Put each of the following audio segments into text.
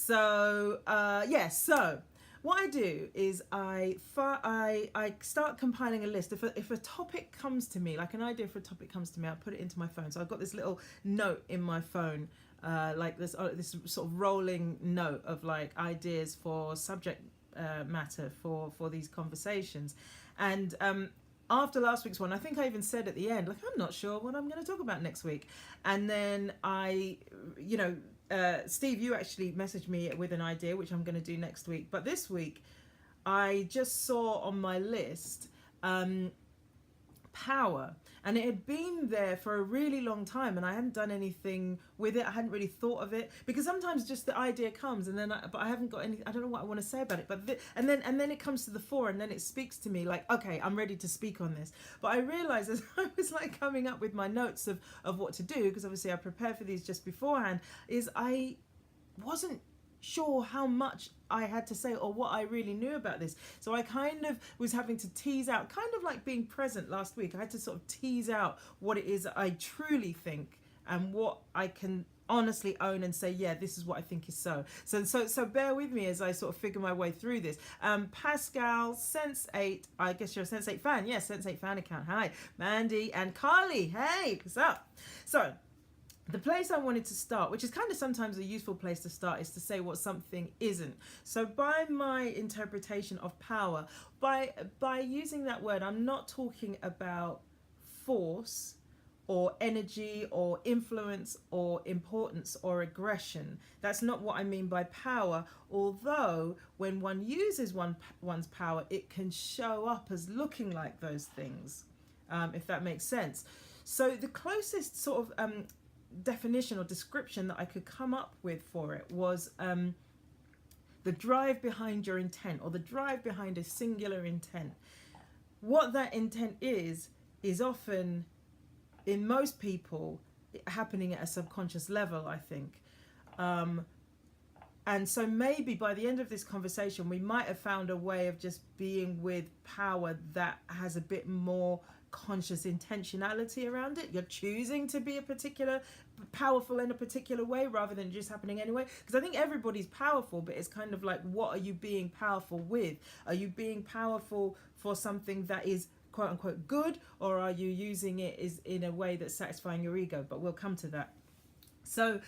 So what I do is I start compiling a list. If a topic comes to me, like an idea for a topic comes to me, I put it into my phone. So I've got this little note in my phone, like this sort of rolling note of like ideas for subject matter for these conversations. And after last week's one, I think I even said at the end, like, I'm not sure what I'm going to talk about next week. And then Steve, you actually messaged me with an idea, which I'm going to do next week. But this week, I just saw on my list power. And it had been there for a really long time, and I hadn't done anything with it. I hadn't really thought of it, because sometimes just the idea comes, and then but I haven't got any. I don't know what I want to say about it. But and then it comes to the fore, and then it speaks to me like, okay, I'm ready to speak on this. But I realised as I was like coming up with my notes of what to do, because obviously I prepared for these just beforehand, is I wasn't sure how much I had to say or what I really knew about this. So I kind of was having to tease out, kind of like being present last week. I had to sort of tease out what it is I truly think and what I can honestly own and say, yeah, this is what I think is so. So bear with me as I sort of figure my way through this. Pascal, Sense8, I guess you're a Sense8 fan. Yes, Sense8 fan account. Hi. Mandy and Carly. Hey, what's up? So the place I wanted to start, which is kind of sometimes a useful place to start, is to say what something isn't. So by my interpretation of power, by using that word, I'm not talking about force or energy or influence or importance or aggression. That's not what I mean by power, although when one uses one's power, it can show up as looking like those things, if that makes sense. So the closest sort of definition or description that I could come up with for it was the drive behind your intent, or the drive behind a singular intent. What that intent is often, in most people, happening at a subconscious level, I think. And so maybe by the end of this conversation, we might have found a way of just being with power that has a bit more conscious intentionality around it. You're choosing to be a particular powerful in a particular way rather than just happening anyway, because I think everybody's powerful, but it's kind of like, what are you being powerful with? Are you being powerful for something that is quote unquote good, or are you using it is in a way that's satisfying your ego? But we'll come to that. So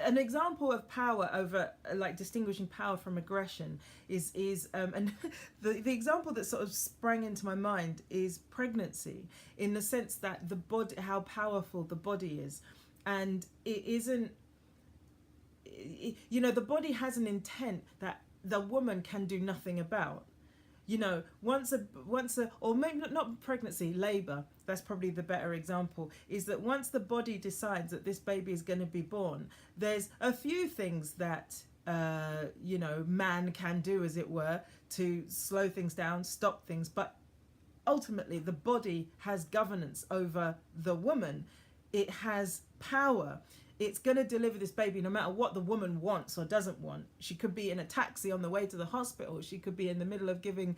an example of power over, like, distinguishing power from aggression is and the example that sort of sprang into my mind is pregnancy, in the sense that the body, how powerful the body is, and it isn't, the body has an intent that the woman can do nothing about. Once a or maybe not pregnancy, labor, that's probably the better example, is that once the body decides that this baby is going to be born, there's a few things that man can do, as it were, to slow things down, stop things, but ultimately the body has governance over the woman. It has power. It's going to deliver this baby no matter what the woman wants or doesn't want. She could be in a taxi on the way to the hospital. She could be in the middle of giving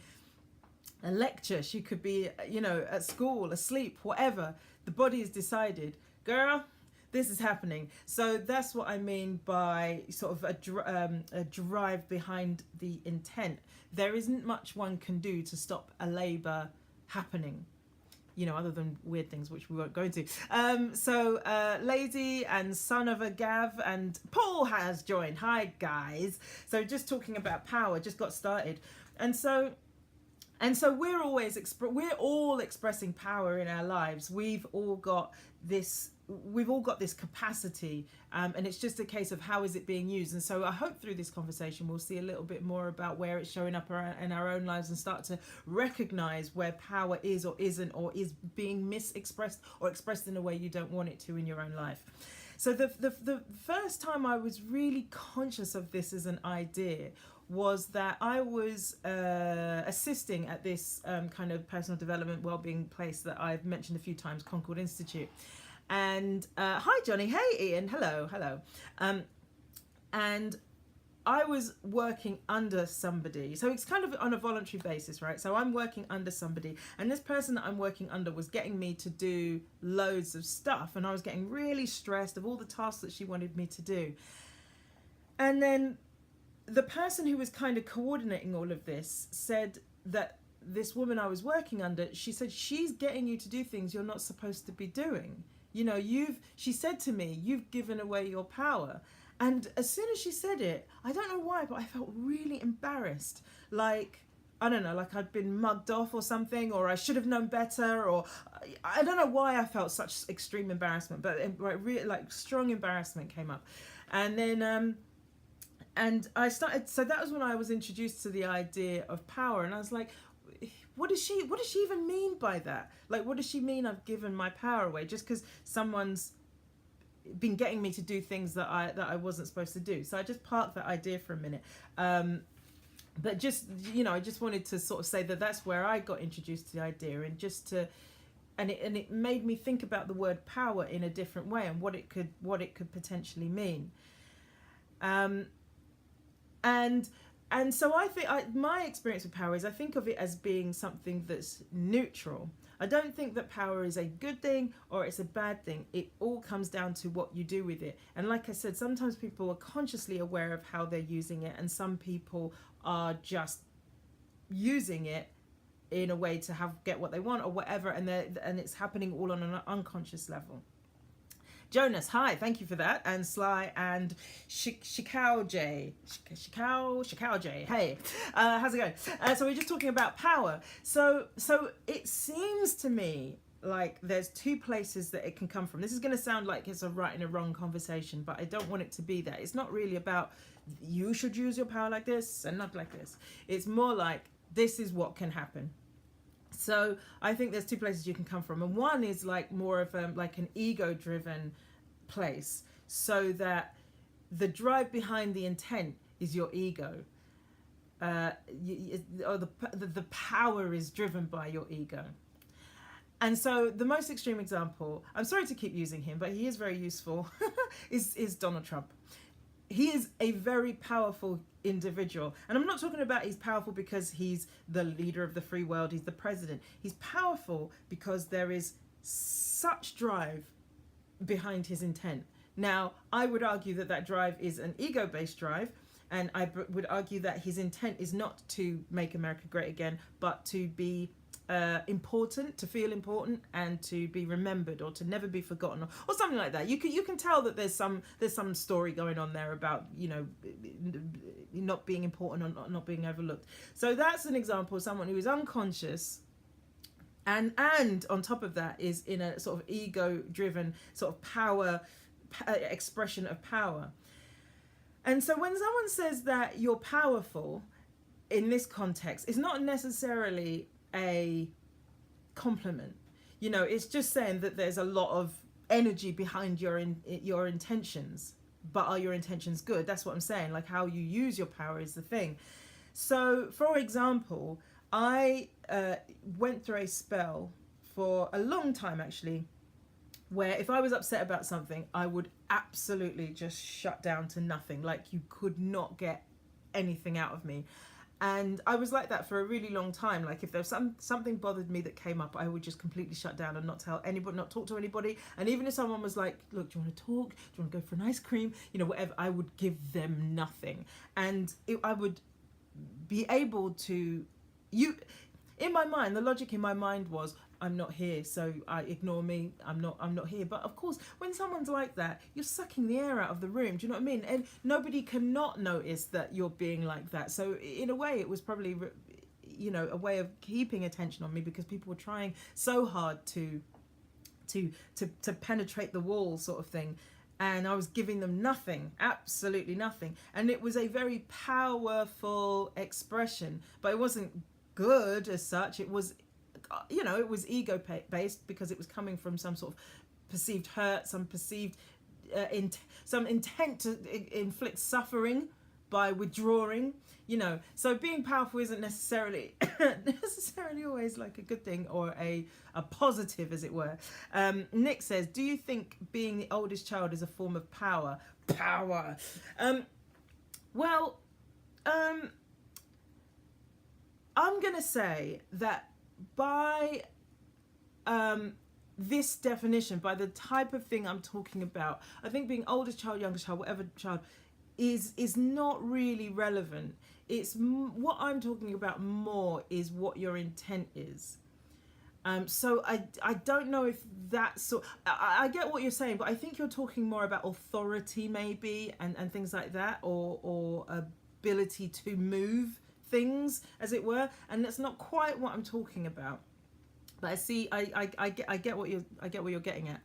a lecture. She could be, at school, asleep, whatever. The body has decided, girl, this is happening. So that's what I mean by sort of a drive behind the intent. There isn't much one can do to stop a labour happening, other than weird things, which we won't go into. Lady and son of a Gav and Paul has joined. Hi, guys. So just talking about power, just got started. And so we're all expressing power in our lives. We've all got this capacity, and it's just a case of how is it being used. And so I hope through this conversation we'll see a little bit more about where it's showing up in our own lives, and start to recognize where power is or isn't, or is being misexpressed or expressed in a way you don't want it to in your own life. So the first time I was really conscious of this as an idea was that I was assisting at this kind of personal development wellbeing place that I've mentioned a few times, Concord Institute. And hi Johnny, hey Ian, hello. And I was working under somebody, so it's kind of on a voluntary basis, right? So I'm working under somebody, and this person that I'm working under was getting me to do loads of stuff, and I was getting really stressed of all the tasks that she wanted me to do. And then the person who was kind of coordinating all of this said that this woman I was working under, she said, she's getting you to do things you're not supposed to be doing. You know, she said to me, you've given away your power. And as soon as she said it, I don't know why, but I felt really embarrassed. Like, I don't know, like I'd been mugged off or something, or I should have known better, or I don't know why I felt such extreme embarrassment, but really, like, strong embarrassment came up. And then, and I started, so that was when I was introduced to the idea of power, and I was like, what does she even mean by that? Like, what does she mean I've given my power away just because someone's been getting me to do things that I wasn't supposed to do? So I just parked that idea for a minute. But just, you know, I just wanted to sort of say that that's where I got introduced to the idea, and just to, and it made me think about the word power in a different way and what it could potentially mean. And so I think my experience with power is, I think of it as being something that's neutral. I don't think that power is a good thing or it's a bad thing. It all comes down to what you do with it. And like I said, sometimes people are consciously aware of how they're using it, and some people are just using it in a way to get what they want or whatever, and it's happening all on an unconscious level. Jonas, hi, thank you for that. And Sly and Shikao J, hey, how's it going? So we're just talking about power. So it seems to me like there's two places that it can come from. This is going to sound like it's a right and a wrong conversation, but I don't want it to be that. It's not really about you should use your power like this and not like this. It's more like this is what can happen. So I think there's two places you can come from, and one is like more of like an ego-driven place, so that the drive behind the intent is your ego, or the power is driven by your ego. And so the most extreme example, I'm sorry to keep using him, but he is very useful, is Donald Trump. He is a very powerful individual. And I'm not talking about he's powerful because he's the leader of the free world, he's the president. He's powerful because there is such drive behind his intent. Now, I would argue that that drive is an ego-based drive, and I would argue that his intent is not to make America great again, but to be important, to feel important, and to be remembered, or to never be forgotten, or something like that. You can tell that there's some story going on there about, you know, not being important or not being overlooked. So that's an example of someone who is unconscious, and on top of that is in a sort of ego-driven sort of power expression of power. And so when someone says that you're powerful in this context, it's not necessarily a compliment. You know, it's just saying that there's a lot of energy behind your intentions, but are your intentions good? That's what I'm saying. Like, how you use your power is the thing. So for example, I went through a spell for a long time actually, where if I was upset about something, I would absolutely just shut down to nothing. Like, you could not get anything out of me. And I was like that for a really long time. Like, if there was something bothered me that came up, I would just completely shut down and not tell anybody, not talk to anybody. And even if someone was like, look, do you want to talk? Do you want to go for an ice cream? You know, whatever, I would give them nothing. And I would be able to, in my mind, the logic in my mind was, I'm not here, so I ignore me. I'm not here. But of course, when someone's like that, you're sucking the air out of the room. Do you know what I mean? And nobody cannot notice that you're being like that. So in a way, it was probably, you know, a way of keeping attention on me, because people were trying so hard to penetrate the wall, sort of thing. And I was giving them nothing, absolutely nothing. And it was a very powerful expression, but it wasn't good as such. It was, you know, it was ego based, because it was coming from some sort of perceived hurt, some perceived some intent to inflict suffering by withdrawing, you know. So being powerful isn't necessarily always like a good thing, or a positive, as it were. Nick says, do you think being the oldest child is a form of power? Well, I'm gonna say that by this definition, by the type of thing I'm talking about, I think being oldest child, youngest child, whatever child, is not really relevant. It's what I'm talking about more is what your intent is. So I don't know if that's so. I get what you're saying, but I think you're talking more about authority maybe and things like that, or ability to move things, as it were, and that's not quite what I'm talking about. But I get what you're getting at.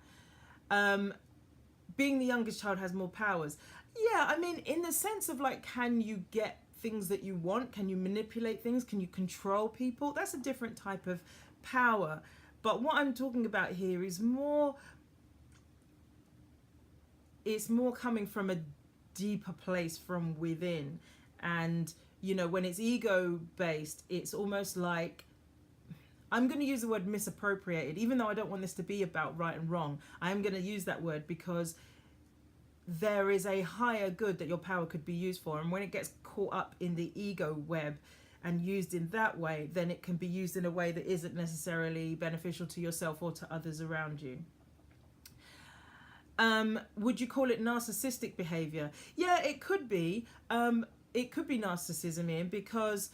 Being the youngest child has more powers. Yeah, I mean, in the sense of like, can you get things that you want? Can you manipulate things? Can you control people? That's a different type of power. But what I'm talking about here is more, it's more coming from a deeper place from within. And, you know, when it's ego based, it's almost like, I'm going to use the word misappropriated, even though I don't want this to be about right and wrong. I'm going to use that word because there is a higher good that your power could be used for. And when it gets caught up in the ego web and used in that way, then it can be used in a way that isn't necessarily beneficial to yourself or to others around you. Would you call it narcissistic behavior? Yeah, it could be. It could be narcissism, Ian, because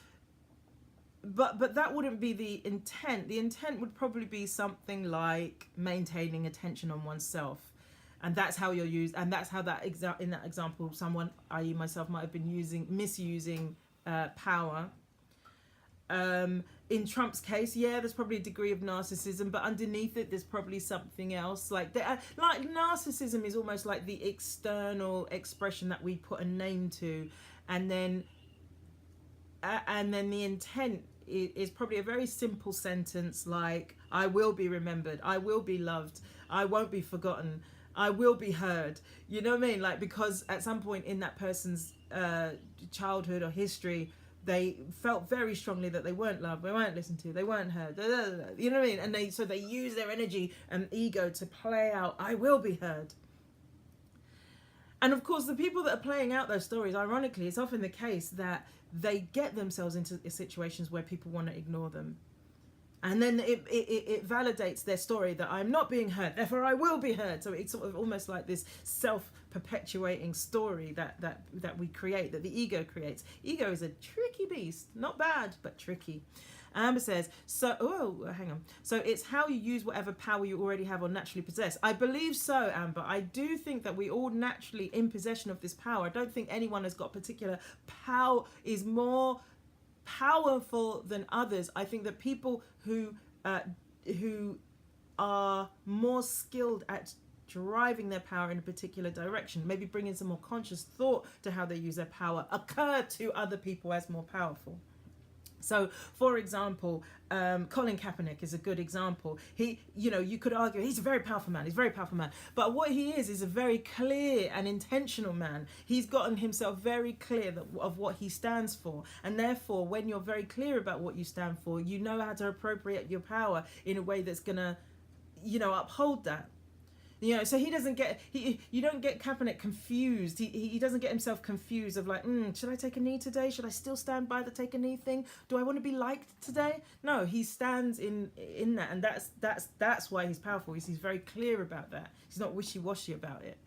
but that wouldn't be the intent. The intent would probably be something like maintaining attention on oneself, and that's how you're used, and that's how that in that example, someone, i.e. myself, might have been misusing power. In Trump's case, yeah, there's probably a degree of narcissism, but underneath it, there's probably something else. Like narcissism is almost like the external expression that we put a name to, and then the intent is probably a very simple sentence like, I will be remembered, I will be loved, I won't be forgotten, I will be heard. You know what I mean? Like, because at some point in that person's childhood or history, they felt very strongly that they weren't loved, they weren't listened to, they weren't heard. You know what I mean? And they use their energy and ego to play out, I will be heard. And of course, the people that are playing out those stories, ironically, it's often the case that they get themselves into situations where people want to ignore them. And then it validates their story that I'm not being heard, therefore I will be heard. So it's sort of almost like this self-perpetuating story that we create, that the ego creates. Ego is a tricky beast. Not bad, but tricky. Amber says, hang on. So it's how you use whatever power you already have or naturally possess. I believe so, Amber. I do think that we all naturally in possession of this power. I don't think anyone has got particular power, is more powerful than others. I think that people who are more skilled at driving their power in a particular direction, maybe bringing some more conscious thought to how they use their power, occur to other people as more powerful. So, for example, Colin Kaepernick is a good example. He, you know, you could argue he's a very powerful man. He's a very powerful man. But what he is a very clear and intentional man. He's gotten himself very clear of what he stands for. And therefore, when you're very clear about what you stand for, you know how to appropriate your power in a way that's going to, you know, uphold that. You know, so you don't get Kaepernick confused. He doesn't get himself confused of like, should I take a knee today? Should I still stand by the take a knee thing? Do I want to be liked today? No, he stands in that, and that's why he's powerful. He's very clear about that. He's not wishy-washy about it.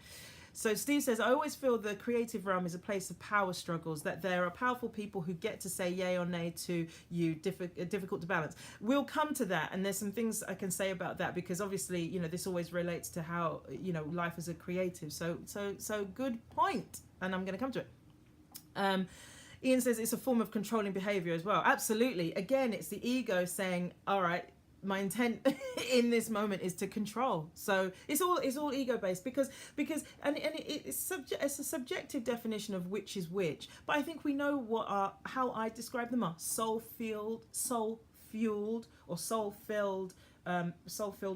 So Steve says, I always feel the creative realm is a place of power struggles, that there are powerful people who get to say yay or nay to you, difficult to balance. We'll come to that, and there's some things I can say about that, because obviously, you know, this always relates to how, you know, life as a creative. So good point, and I'm going to come to it. Ian says it's a form of controlling behavior as well. Absolutely. Again, it's the ego saying, all right, my intent in this moment is to control. So it's all ego based because it's a subjective definition of which is which. But I think we know how I describe them are soul fueled or soul filled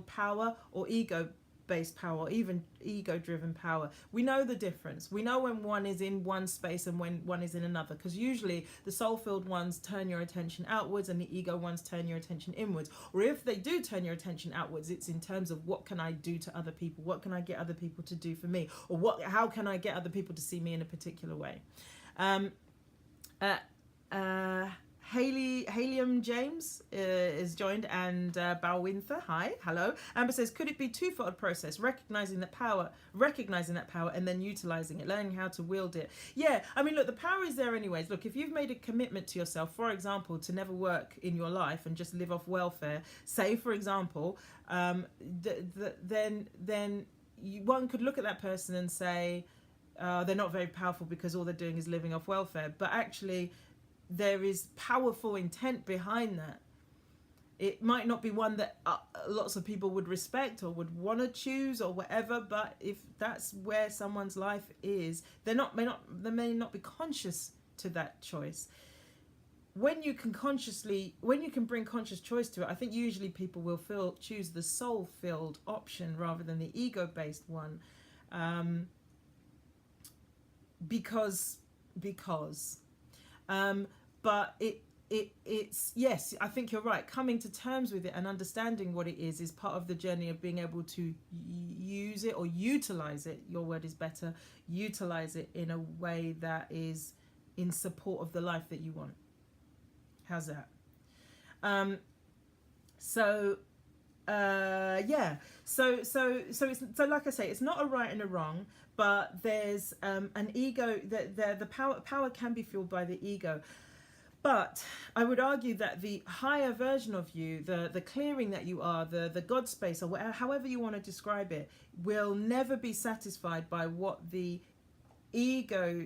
power, or ego based power, or even ego driven power. We know the difference. We know when one is in one space and when one is in another, because usually the soul filled ones turn your attention outwards and the ego ones turn your attention inwards. Or if they do turn your attention outwards, it's in terms of what can I do to other people, what can I get other people to do for me, or how can I get other people to see me in a particular way. Halium James is joined, and Balwinther, hi, hello. Amber says, could it be two-fold process, recognizing that power, and then utilizing it, learning how to wield it? Yeah, I mean, look, the power is there anyways. Look, if you've made a commitment to yourself, for example, to never work in your life and just live off welfare, say, for example, then one could look at that person and say, they're not very powerful because all they're doing is living off welfare. But actually, there is powerful intent behind that. It might not be one that lots of people would respect or would want to choose or whatever, but if that's where someone's life is, they may not be conscious to that choice. When you can bring conscious choice to it, I think usually people will choose the soul-filled option rather than the ego-based one, because. But it's yes, I think you're right. Coming to terms with it and understanding what it is part of the journey of being able to use it or utilize it. Your word is better. Utilize it in a way that is in support of the life that you want. How's that? Yeah. So like I say, it's not a right and a wrong, but there's an ego that the power can be fueled by the ego. But I would argue that the higher version of you, the clearing that you are, the God space, or whatever, however you want to describe it, will never be satisfied by what the ego,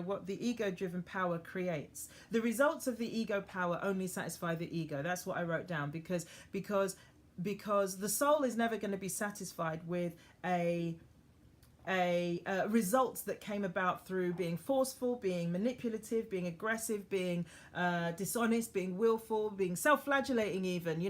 what the ego-driven power creates. The results of the ego power only satisfy the ego. That's what I wrote down, because the soul is never going to be satisfied with a results that came about through being forceful, being manipulative, being aggressive, being dishonest, being willful, being self-flagellating even.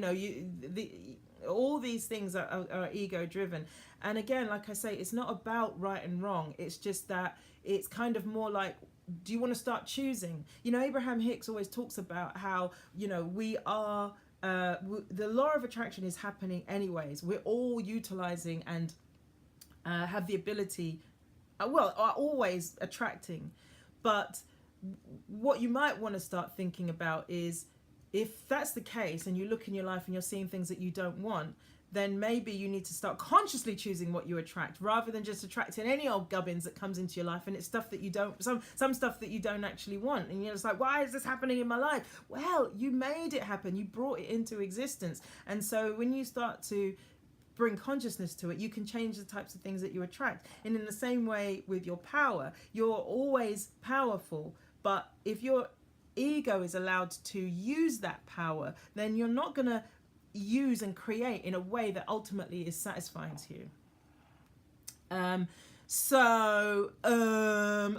All these things are ego-driven. And again, like I say, it's not about right and wrong. It's just that it's kind of more like, do you want to start choosing? Abraham Hicks always talks about how, we are, the law of attraction is happening anyways. We're all utilizing and have the ability, are always attracting. But what you might want to start thinking about is, if that's the case and you look in your life and you're seeing things that you don't want, then maybe you need to start consciously choosing what you attract, rather than just attracting any old gubbins that comes into your life, and it's stuff that you don't, some stuff that you don't actually want, and you're just like, why is this happening in my life? Well, you made it happen, you brought it into existence. And so when you start to bring consciousness to it, you can change the types of things that you attract. And in the same way with your power, you're always powerful, but if your ego is allowed to use that power, then you're not going to use and create in a way that ultimately is satisfying to you.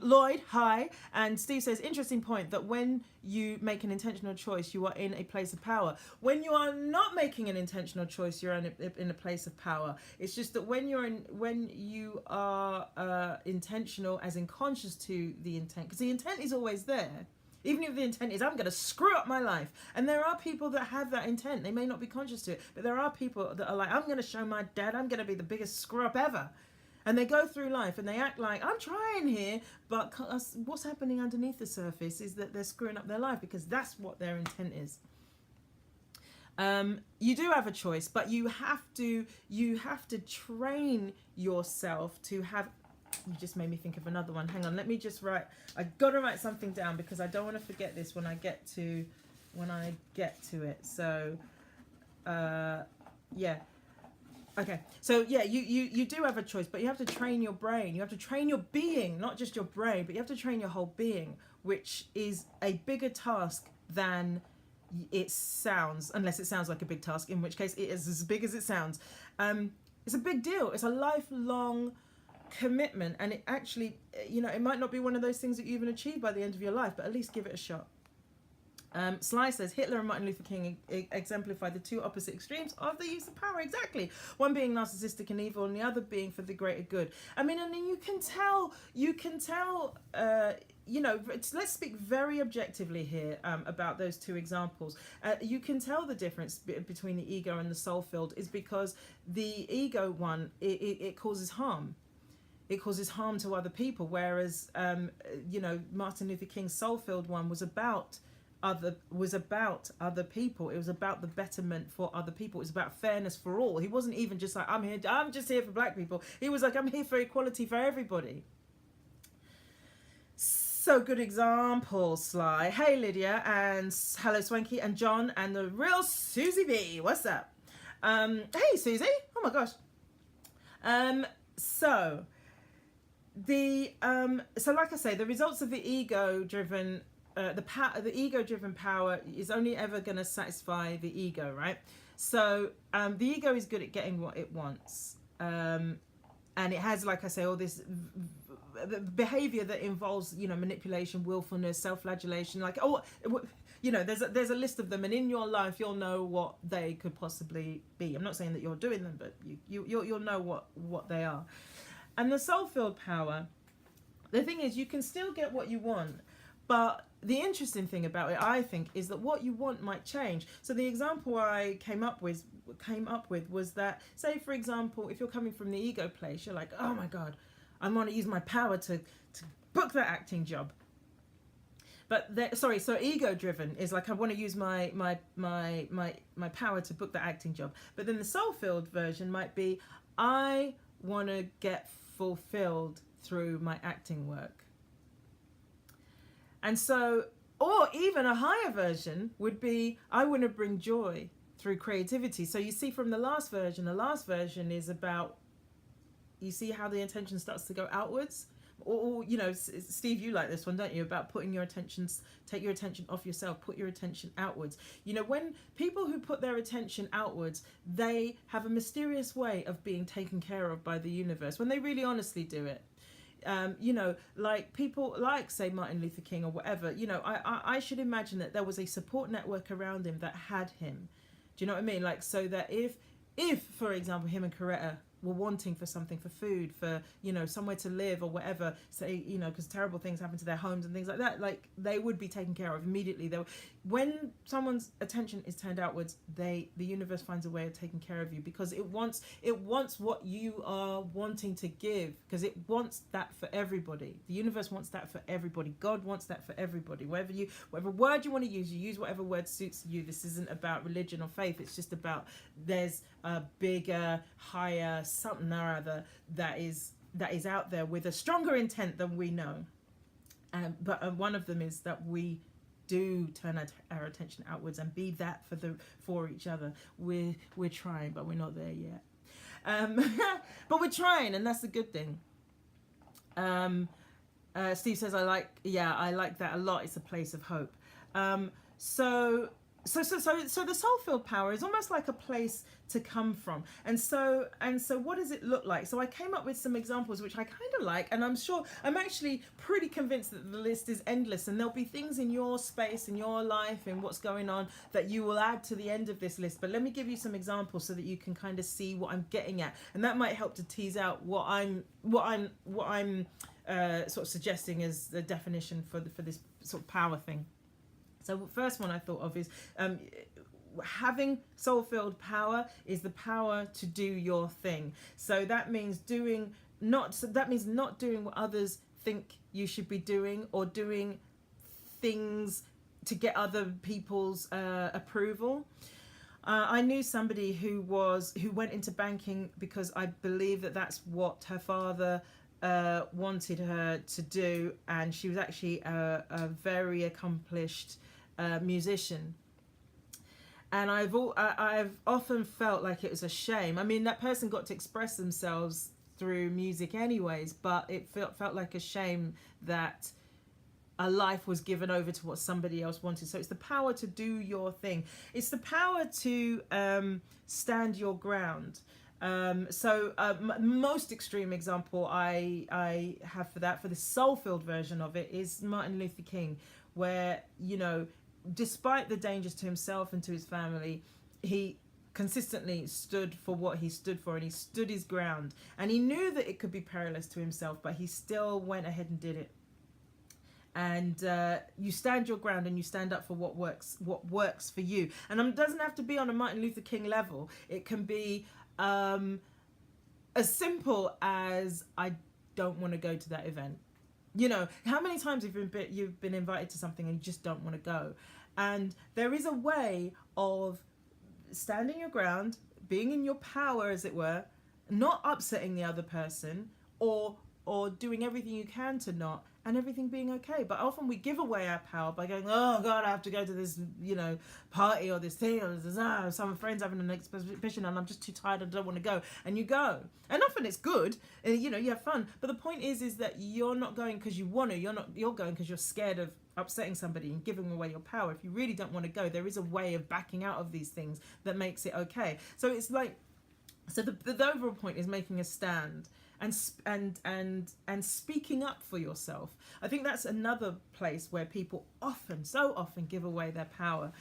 Lloyd, hi. And Steve says, interesting point, that when you make an intentional choice, you are in a place of power. When you are not making an intentional choice, you're in a place of power. It's just that when you are intentional, as in conscious to the intent, because the intent is always there. Even if the intent is, I'm going to screw up my life. And there are people that have that intent. They may not be conscious to it, but there are people that are like, I'm going to show my dad I'm going to be the biggest screw up ever. And they go through life and they act like, I'm trying here, but what's happening underneath the surface is that they're screwing up their life, because that's what their intent is. You do have a choice, but you have to train yourself to have. You just made me think of another one. Hang on, let me just write. I gotta write something down because I don't want to forget this when I get to it. So, yeah. Okay. So yeah, you do have a choice, but you have to train your brain. You have to train your being, not just your brain, but you have to train your whole being, which is a bigger task than it sounds, unless it sounds like a big task, in which case it is as big as it sounds. It's a big deal. It's a lifelong commitment, and it actually, it might not be one of those things that you even achieve by the end of your life, but at least give it a shot. Sly says, Hitler and Martin Luther King exemplified the two opposite extremes of the use of power. Exactly. One being narcissistic and evil, and the other being for the greater good. I mean, and then you can tell, let's speak very objectively here about those two examples. You can tell the difference between the ego and the soul-filled is because the ego one, it causes harm. It causes harm to other people, whereas, Martin Luther King's soul-filled one was about about other people. It was about the betterment for other people. It was about fairness for all. He wasn't even just like, I'm just here for black people. He was like, I'm here for equality for everybody. So good example, Sly. Hey, Lydia, and hello, Swanky, and John, and the real Susie B. What's up? Hey, Susie. Oh my gosh. So like I say, the results of the ego-driven, the ego-driven power is only ever going to satisfy the ego, right? So the ego is good at getting what it wants, and it has, like I say, all this behavior that involves, manipulation, willfulness, self-flagellation, like, there's a list of them, and in your life you'll know what they could possibly be. I'm not saying that you're doing them, but you'll know what they are. And the soul-filled power, the thing is, you can still get what you want, but the interesting thing about it, I think, is that what you want might change. So the example I came up with was that, say, for example, if you're coming from the ego place, you're like, oh my God, I want to use my power to book that acting job. But so ego-driven is like, I want to use my power to book the acting job. But then the soul-filled version might be, I want to get fulfilled through my acting work. And so, or even a higher version would be, I want to bring joy through creativity. So you see from the last version is about, you see how the intention starts to go outwards? Or Steve, you like this one, don't you? About take your attention off yourself, put your attention outwards. When people who put their attention outwards, they have a mysterious way of being taken care of by the universe when they really honestly do it. Like people like, say, Martin Luther King or whatever, I should imagine that there was a support network around him that had him. Do you know what I mean? Like, so that if for example, him and Coretta were wanting for something, for food, for, somewhere to live or whatever, say, because terrible things happen to their homes and things like that, like, they would be taken care of immediately. When someone's attention is turned outwards, the universe finds a way of taking care of you, because it wants what you are wanting to give, because it wants that for everybody. The universe wants that for everybody. God wants that for everybody. Whatever word you want to use, you use whatever word suits you. This isn't about religion or faith. It's just about, there's a bigger, higher something or other that is out there with a stronger intent than we know. But one of them is that we do turn our attention outwards and be that for each other. We're trying, but we're not there yet. But we're trying, and that's a good thing. Steve says, I like that a lot. It's a place of hope. So the soul-filled power is almost like a place to come from. And so what does it look like? So I came up with some examples which I kind of like, and I'm actually pretty convinced that the list is endless, and there'll be things in your space, in your life, in what's going on, that you will add to the end of this list. But let me give you some examples so that you can kind of see what I'm getting at, and that might help to tease out what I'm sort of suggesting as the definition for this sort of power thing. So the first one I thought of is having soul-filled power is the power to do your thing. So that means not doing what others think you should be doing, or doing things to get other people's approval. I knew somebody who went into banking because I believe that's what her father wanted her to do, and she was actually a very accomplished musician. And I've often felt like it was a shame. I mean, that person got to express themselves through music anyways, but it felt like a shame that a life was given over to what somebody else wanted. So it's the power to do your thing. It's the power to stand your ground. Most extreme example I have for that, for the soul-filled version of it, is Martin Luther King, where, despite the dangers to himself and to his family, he consistently stood for what he stood for, and he stood his ground, and he knew that it could be perilous to himself, but he still went ahead and did it. And you stand your ground, and you stand up for what works for you. And it doesn't have to be on a Martin Luther King level. It can be as simple as, I don't want to go to that event. How many times you've been invited to something and you just don't want to go, And there is a way of standing your ground, being in your power, as it were, not upsetting the other person, or doing everything you can to not, and everything being okay. But often we give away our power by going, oh God, I have to go to this, party or this thing, or this, some friends having an exhibition and I'm just too tired, I don't want to go. And you go. And often it's good, and you have fun. But the point is that you're not going because you want to, you're going because you're scared of upsetting somebody and giving away your power. If you really don't want to go, there is a way of backing out of these things that makes it okay. So it's like, so the overall point is making a stand and speaking up for yourself. I think that's another place where people so often give away their power.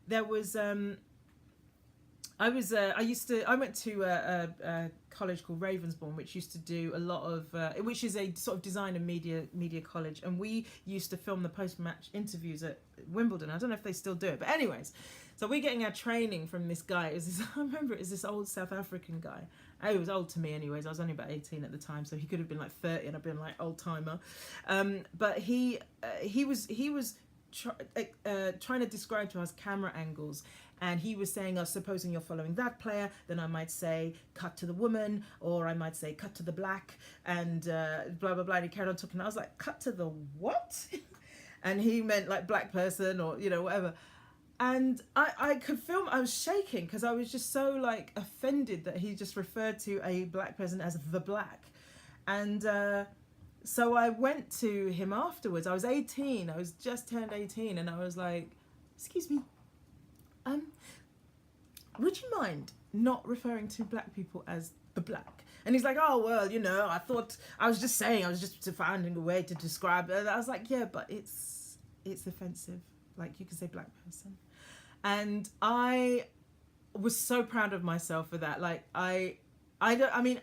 There was I went to a college called Ravensbourne, which used to do a lot of which is a sort of design and media college, and we used to film the post-match interviews at Wimbledon. I don't know if they still do it, but anyways, so we're getting our training from this guy. I remember it was this old South African guy. He was old to me anyways. I was only about 18 at the time, so he could have been like 30 and I've been like old timer. But he was trying to describe to us camera angles. And he was saying, supposing you're following that player, then I might say, cut to the woman, or I might say, cut to the black, and blah, blah, blah. And he carried on talking. I was like, cut to the what? And he meant like black person or, whatever. And I could film, I was shaking because I was just so like offended that he just referred to a black person as the black. And so I went to him afterwards. I was 18. I was just turned 18. And I was like, excuse me. Would you mind not referring to black people as the black? And he's like, oh, well, I thought, I was just finding a way to describe it. I was like, yeah, but it's offensive. Like, you can say black person. And I was so proud of myself for that. Like,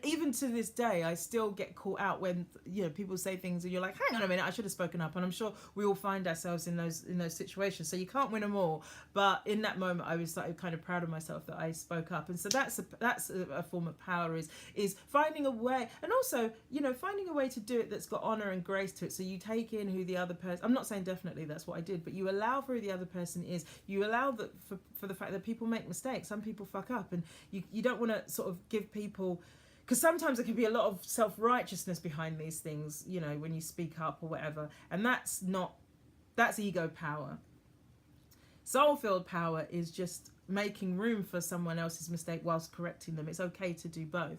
even to this day, I still get caught out when, people say things and you're like, hang on a minute, I should have spoken up. And I'm sure we all find ourselves in those situations. So you can't win them all. But in that moment, I was like kind of proud of myself that I spoke up. And so that's a form of power is finding a way. And also, finding a way to do it that's got honor and grace to it. So you take in who the other person, I'm not saying definitely that's what I did, but you allow for who the other person is. You allow that for the fact that people make mistakes. Some people fuck up, and you don't want to sort of give people, because sometimes there can be a lot of self-righteousness behind these things, when you speak up or whatever. And that's ego power. Soul-filled power is just making room for someone else's mistake whilst correcting them. It's okay to do both.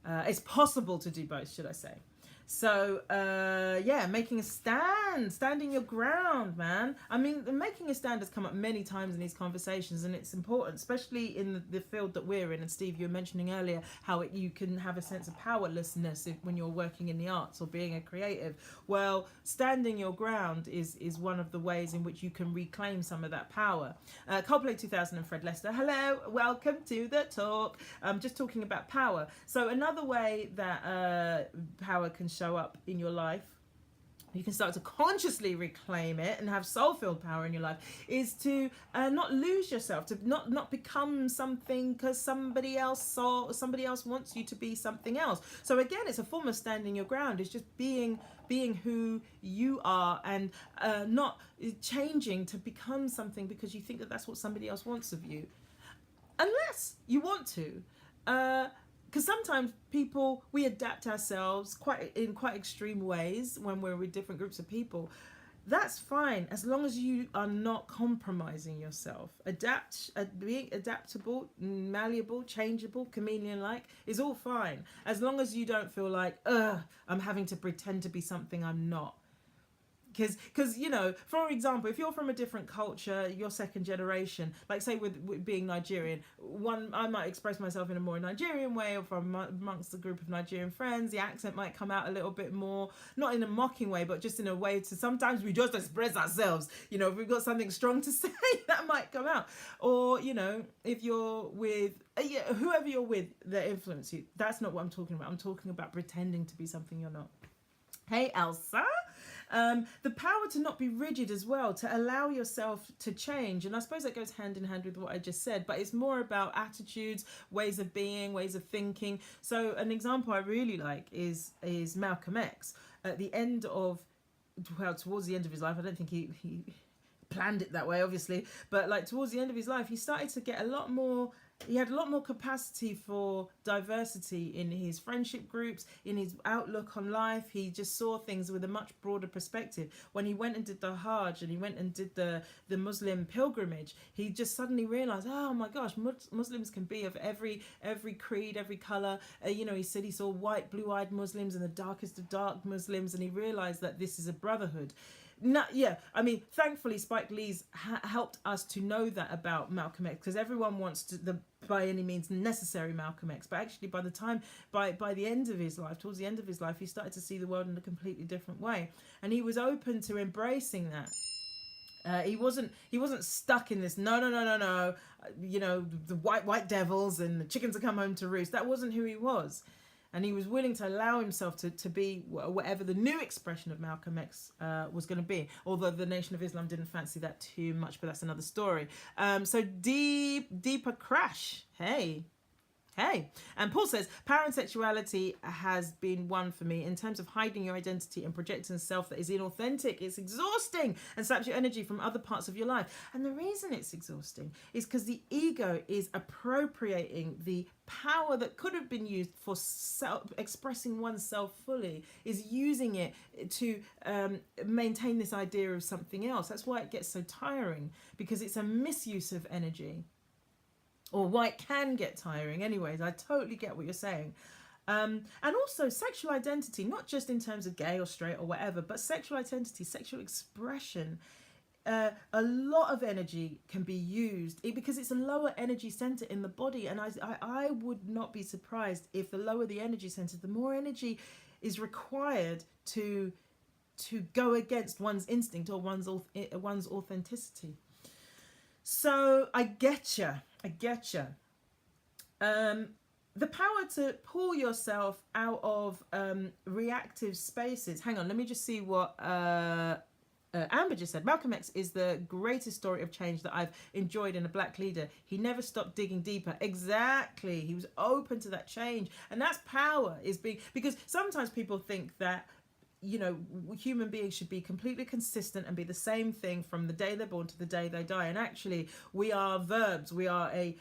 It's possible to do both, should I say. So, making a stand, standing your ground, man. I mean, making a stand has come up many times in these conversations, and it's important, especially in the field that we're in. And Steve, you were mentioning earlier how you can have a sense of powerlessness when you're working in the arts or being a creative. Well, standing your ground is one of the ways in which you can reclaim some of that power. Coldplay 2000 and Fred Lester. Hello, welcome to the talk. Just talking about power. So another way that power can show up in your life, you can start to consciously reclaim it and have soul-filled power in your life, is to not lose yourself, to not become something because somebody else wants you to be something else. So again, it's a form of standing your ground. It's just being who you are, and not changing to become something because you think that that's what somebody else wants of you, unless you want to. Because sometimes we adapt ourselves in quite extreme ways when we're with different groups of people. That's fine, as long as you are not compromising yourself. Being adaptable, malleable, changeable, chameleon-like is all fine, as long as you don't feel like, I'm having to pretend to be something I'm not. Because for example, if you're from a different culture, you're second generation, like say with being Nigerian, I might express myself in a more Nigerian way, or from amongst a group of Nigerian friends, the accent might come out a little bit more, not in a mocking way, but just in a way to sometimes we just express ourselves. If we've got something strong to say, that might come out. Or, if you're with whoever you're with that influence you, that's not what I'm talking about. I'm talking about pretending to be something you're not. Hey, Elsa. The power to not be rigid as well, to allow yourself to change. And I suppose that goes hand in hand with what I just said, but it's more about attitudes, ways of being, ways of thinking. So an example I really like is Malcolm X. At the end of, towards the end of his life, I don't think he planned it that way, obviously, but like towards the end of his life, he started to get a lot more. He had a lot more capacity for diversity in his friendship groups, in his outlook on life. He just saw things with a much broader perspective. When he went and did the Hajj and he went and did the Muslim pilgrimage, he just suddenly realized, oh my gosh, Muslims can be of every creed, every color. You know, he said he saw white, blue-eyed Muslims and the darkest of dark Muslims, and he realized that this is a brotherhood. No, yeah, I mean, thankfully Spike Lee's helped us to know that about Malcolm X, because everyone wants the by any means necessary Malcolm X, but actually by the end of his life, towards the end of his life, he started to see the world in a completely different way, and he was open to embracing that. He wasn't stuck in this no, you know, the white devils and the chickens that come home to roost. That wasn't who he was. And he was willing to allow himself to be whatever the new expression of Malcolm X was going to be. Although the Nation of Islam didn't fancy that too much, but that's another story. So Deepa Crash, hey. And Paul says, power and sexuality has been one for me in terms of hiding your identity and projecting self that is inauthentic. It's exhausting and saps your energy from other parts of your life. And the reason it's exhausting is because the ego is appropriating the power that could have been used for expressing oneself fully, is using it to maintain this idea of something else. That's why it gets so tiring, because it's a misuse of energy. Or why it can get tiring. Anyways, I totally get what you're saying. And also sexual identity, not just in terms of gay or straight or whatever, but sexual identity, sexual expression. A lot of energy can be used because it's a lower energy center in the body. And I would not be surprised if the lower the energy center, the more energy is required to go against one's instinct or one's authenticity. So I get you. The power to pull yourself out of reactive spaces. Hang on, let me just see what Amber just said. Malcolm X is the greatest story of change that I've enjoyed in a black leader. He never stopped digging deeper. Exactly. He was open to that change. And that's power, because sometimes people think that, you know, human beings should be completely consistent and be the same thing from the day they're born to the day they die. And actually, we are verbs. We are a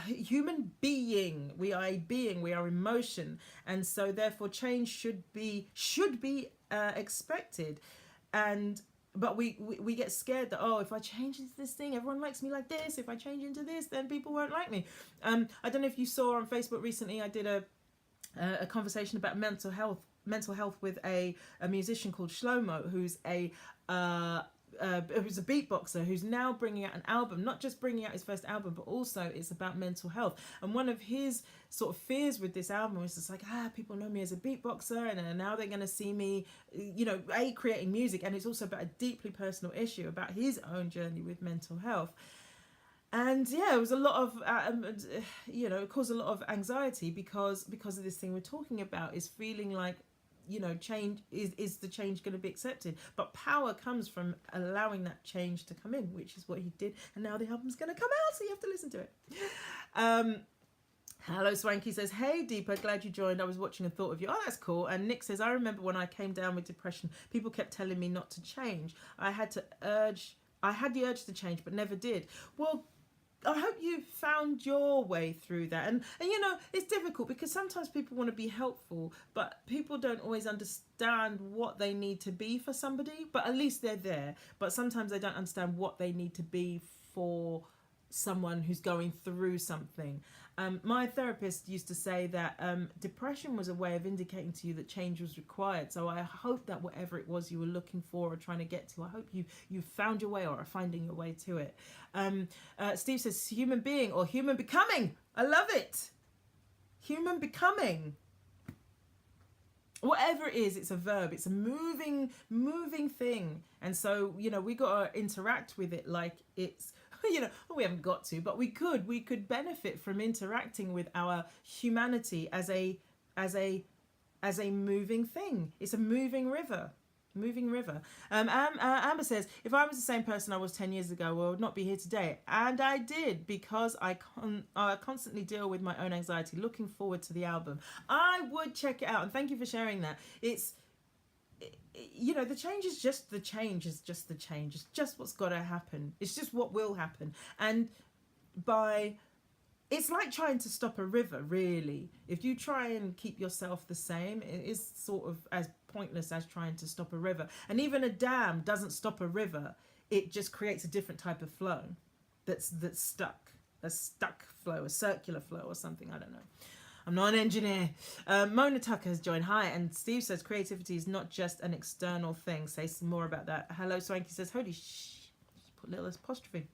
human being. We are a being. We are emotion. And so, therefore, change should be expected. But we get scared that, oh, if I change into this thing, everyone likes me like this. If I change into this, then people won't like me. I don't know if you saw on Facebook recently, I did a conversation about mental health with a musician called Shlomo, who's a beatboxer, who's now bringing out an album, not just bringing out his first album, but also it's about mental health. And one of his sort of fears with this album was just like, people know me as a beatboxer, and now they're going to see me, you know, creating music. And it's also about a deeply personal issue about his own journey with mental health. And yeah, it was a lot of, it caused a lot of anxiety because of this thing we're talking about, is feeling like, you know, change is the change going to be accepted? But power comes from allowing that change to come in, which is what he did. And now the album's going to come out, so you have to listen to it. Hello Swanky says, hey Deepa, glad you joined. I was watching and thought of you. Oh, that's cool. And Nick says, I remember when I came down with depression, people kept telling me not to change. I had the urge to change, but never did. Well, I hope you found your way through that. And you know, it's difficult because sometimes people want to be helpful, but people don't always understand what they need to be for somebody, but at least they're there. But sometimes they don't understand what they need to be for someone who's going through something. My therapist used to say that depression was a way of indicating to you that change was required. So I hope that whatever it was you were looking for or trying to get to, I hope you found your way or are finding your way to it. Steve says human being or human becoming. I love it. Human becoming. Whatever it is, it's a verb. It's a moving thing. And so, you know, we got to interact with it like it's, you know, we haven't got to, but we could benefit from interacting with our humanity as a moving thing. It's a moving river. Amber says, if I was the same person I was 10 years ago, I would not be here today. And I did, because I constantly deal with my own anxiety. Looking forward to the album. I would check it out. And thank you for sharing that. you know, the change is just the change. Is just the change. It's just what's got to happen. It's just what will happen. And by it's like trying to stop a river, really. If you try and keep yourself the same, it is sort of as pointless as trying to stop a river. And even a dam doesn't stop a river. It just creates a different type of flow that's stuck. A stuck flow, a circular flow or something. I don't know. I'm not an engineer. Mona Tucker has joined. Hi. And Steve says creativity is not just an external thing. Say some more about that. Hello Swanky says, holy put a little apostrophe.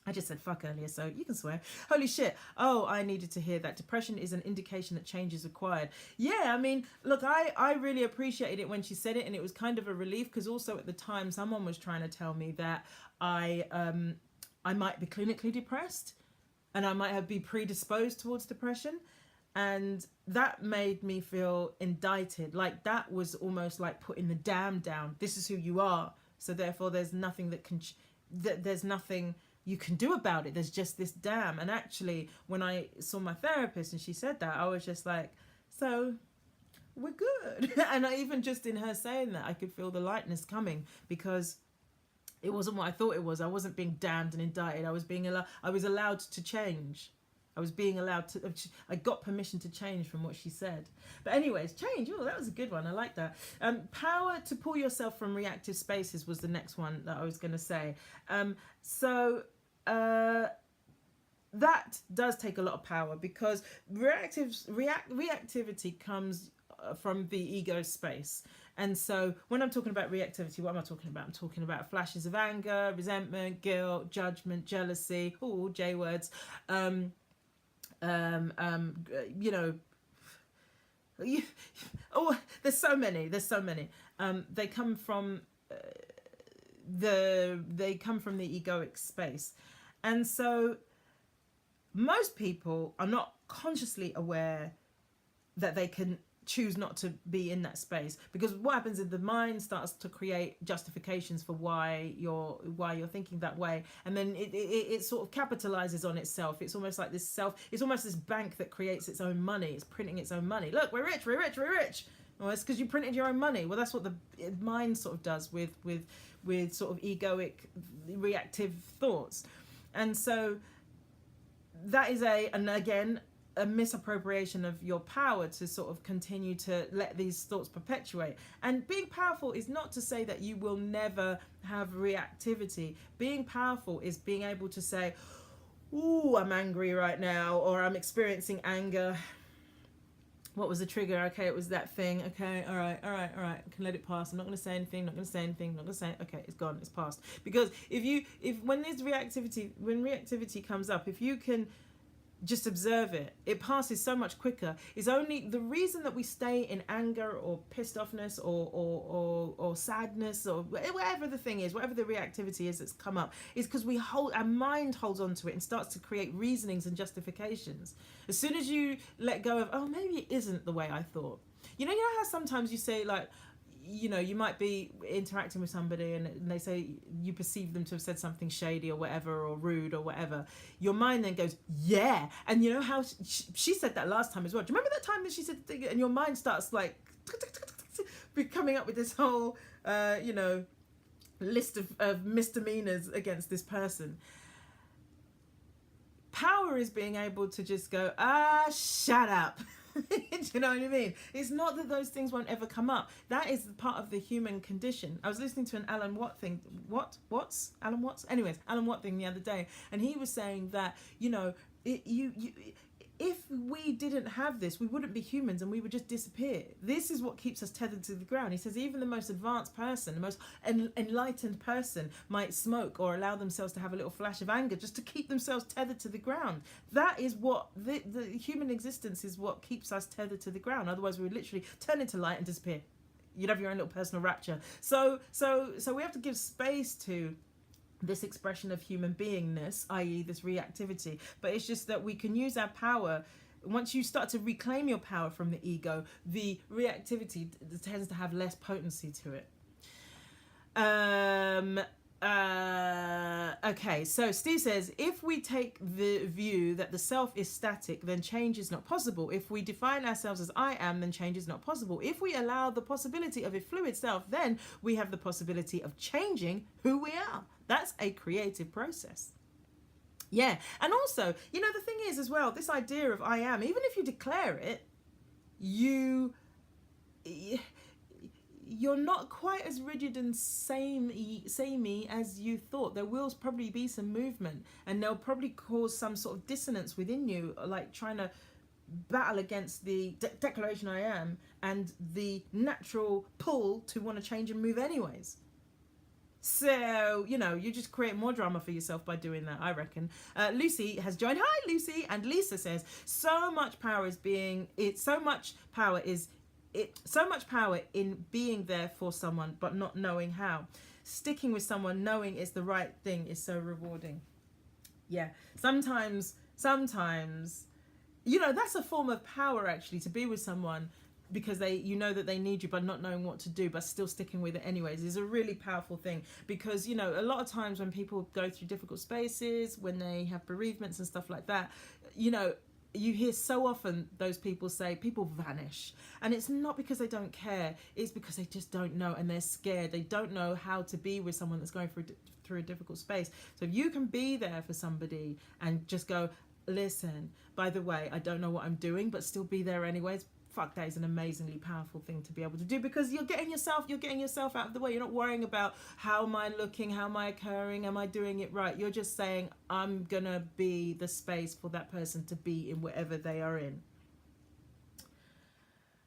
I just said fuck earlier, so you can swear. Holy shit. Oh, I needed to hear that. Depression is an indication that change is required. Yeah, I mean, look, I really appreciated it when she said it, and it was kind of a relief, because also at the time someone was trying to tell me that I might be clinically depressed and I might have been predisposed towards depression. And that made me feel indicted. Like that was almost like putting the dam down. This is who you are. So therefore there's nothing there's nothing you can do about it. There's just this dam. And actually, when I saw my therapist and she said that, I was just like, so we're good. And even just in her saying that, I could feel the lightness coming, because it wasn't what I thought it was. I wasn't being damned and indicted. I was allowed to change. I was being allowed to, I got permission to change from what she said. But anyways, change. Oh, that was a good one. I like that. Power to pull yourself from reactive spaces was the next one that I was going to say. That does take a lot of power, because reactivity comes from the ego space. And so when I'm talking about reactivity, what am I talking about? I'm talking about flashes of anger, resentment, guilt, judgment, jealousy, all J words. You know, oh, there's so many. They come from the egoic space. And so most people are not consciously aware that they can choose not to be in that space, because what happens is the mind starts to create justifications for why you're thinking that way, and then it sort of capitalizes on itself. It's almost like it's almost this bank that creates its own money. It's printing its own money. Look, we're rich. Well, it's because you printed your own money. Well, that's what the mind sort of does with sort of egoic reactive thoughts. And so that is a misappropriation of your power to sort of continue to let these thoughts perpetuate. And being powerful is not to say that you will never have reactivity. Being powerful is being able to say, ooh, I'm angry right now, or I'm experiencing anger. What was the trigger? Okay, it was that thing. Okay, all right. I can let it pass. I'm not going to say anything. Okay, it's gone. It's passed. Because when reactivity comes up, if you can just observe it passes so much quicker. It's only the reason that we stay in anger or pissed offness or sadness or whatever the thing is, whatever the reactivity is that's come up, is because our mind holds on to it and starts to create reasonings and justifications. As soon as you let go of, oh, maybe it isn't the way I thought. You know how sometimes you say, like, you know, you might be interacting with somebody and they say you perceive them to have said something shady or whatever, or rude or whatever. Your mind then goes, yeah. And you know how she said that last time as well. Do you remember that time that she said the thing? And your mind starts like coming up with this whole, list of misdemeanors against this person. Power is being able to just go, shut up. Do you know what I mean? It's not that those things won't ever come up. That is part of the human condition. I was listening to an Alan Watt thing. Alan Watts? Anyways, Alan Watt thing the other day, and he was saying that, you know, if we didn't have this, we wouldn't be humans and we would just disappear. This is what keeps us tethered to the ground. He says even the most advanced person, the most enlightened person might smoke or allow themselves to have a little flash of anger just to keep themselves tethered to the ground. That is what the human existence is, what keeps us tethered to the ground. Otherwise we would literally turn into light and disappear. You'd have your own little personal rapture. So we have to give space to this expression of human beingness, i.e. this reactivity. But it's just that we can use our power. Once you start to reclaim your power from the ego, the reactivity tends to have less potency to it. Okay, so Steve says, if we take the view that the self is static, then change is not possible. If we define ourselves as I am, then change is not possible. If we allow the possibility of a fluid self, then we have the possibility of changing who we are. That's a creative process. Yeah, and also, you know, the thing is as well, this idea of I am, even if you declare it, you're not quite as rigid and samey as you thought. There will probably be some movement, and they'll probably cause some sort of dissonance within you, like trying to battle against the declaration I am and the natural pull to want to change and move anyways. So, you know, you just create more drama for yourself by doing that, I reckon. Lucy has joined. Hi, Lucy. And Lisa says, so much power in being there for someone, but not knowing how. Sticking with someone, knowing it's the right thing is so rewarding. Yeah, sometimes, you know, that's a form of power, actually, to be with someone because you know that they need you, but not knowing what to do, but still sticking with it anyways, is a really powerful thing. Because, you know, a lot of times when people go through difficult spaces, when they have bereavements and stuff like that, you know, you hear so often those people say people vanish, and it's not because they don't care, it's because they just don't know, and they're scared. They don't know how to be with someone that's going through a difficult space. So if you can be there for somebody and just go, listen, by the way, I don't know what I'm doing, but still be there anyways. Fuck, that is an amazingly powerful thing to be able to do, because you're getting yourself out of the way. You're not worrying about how am I looking, how am I occurring, am I doing it right. You're just saying, I'm gonna be the space for that person to be in whatever they are in.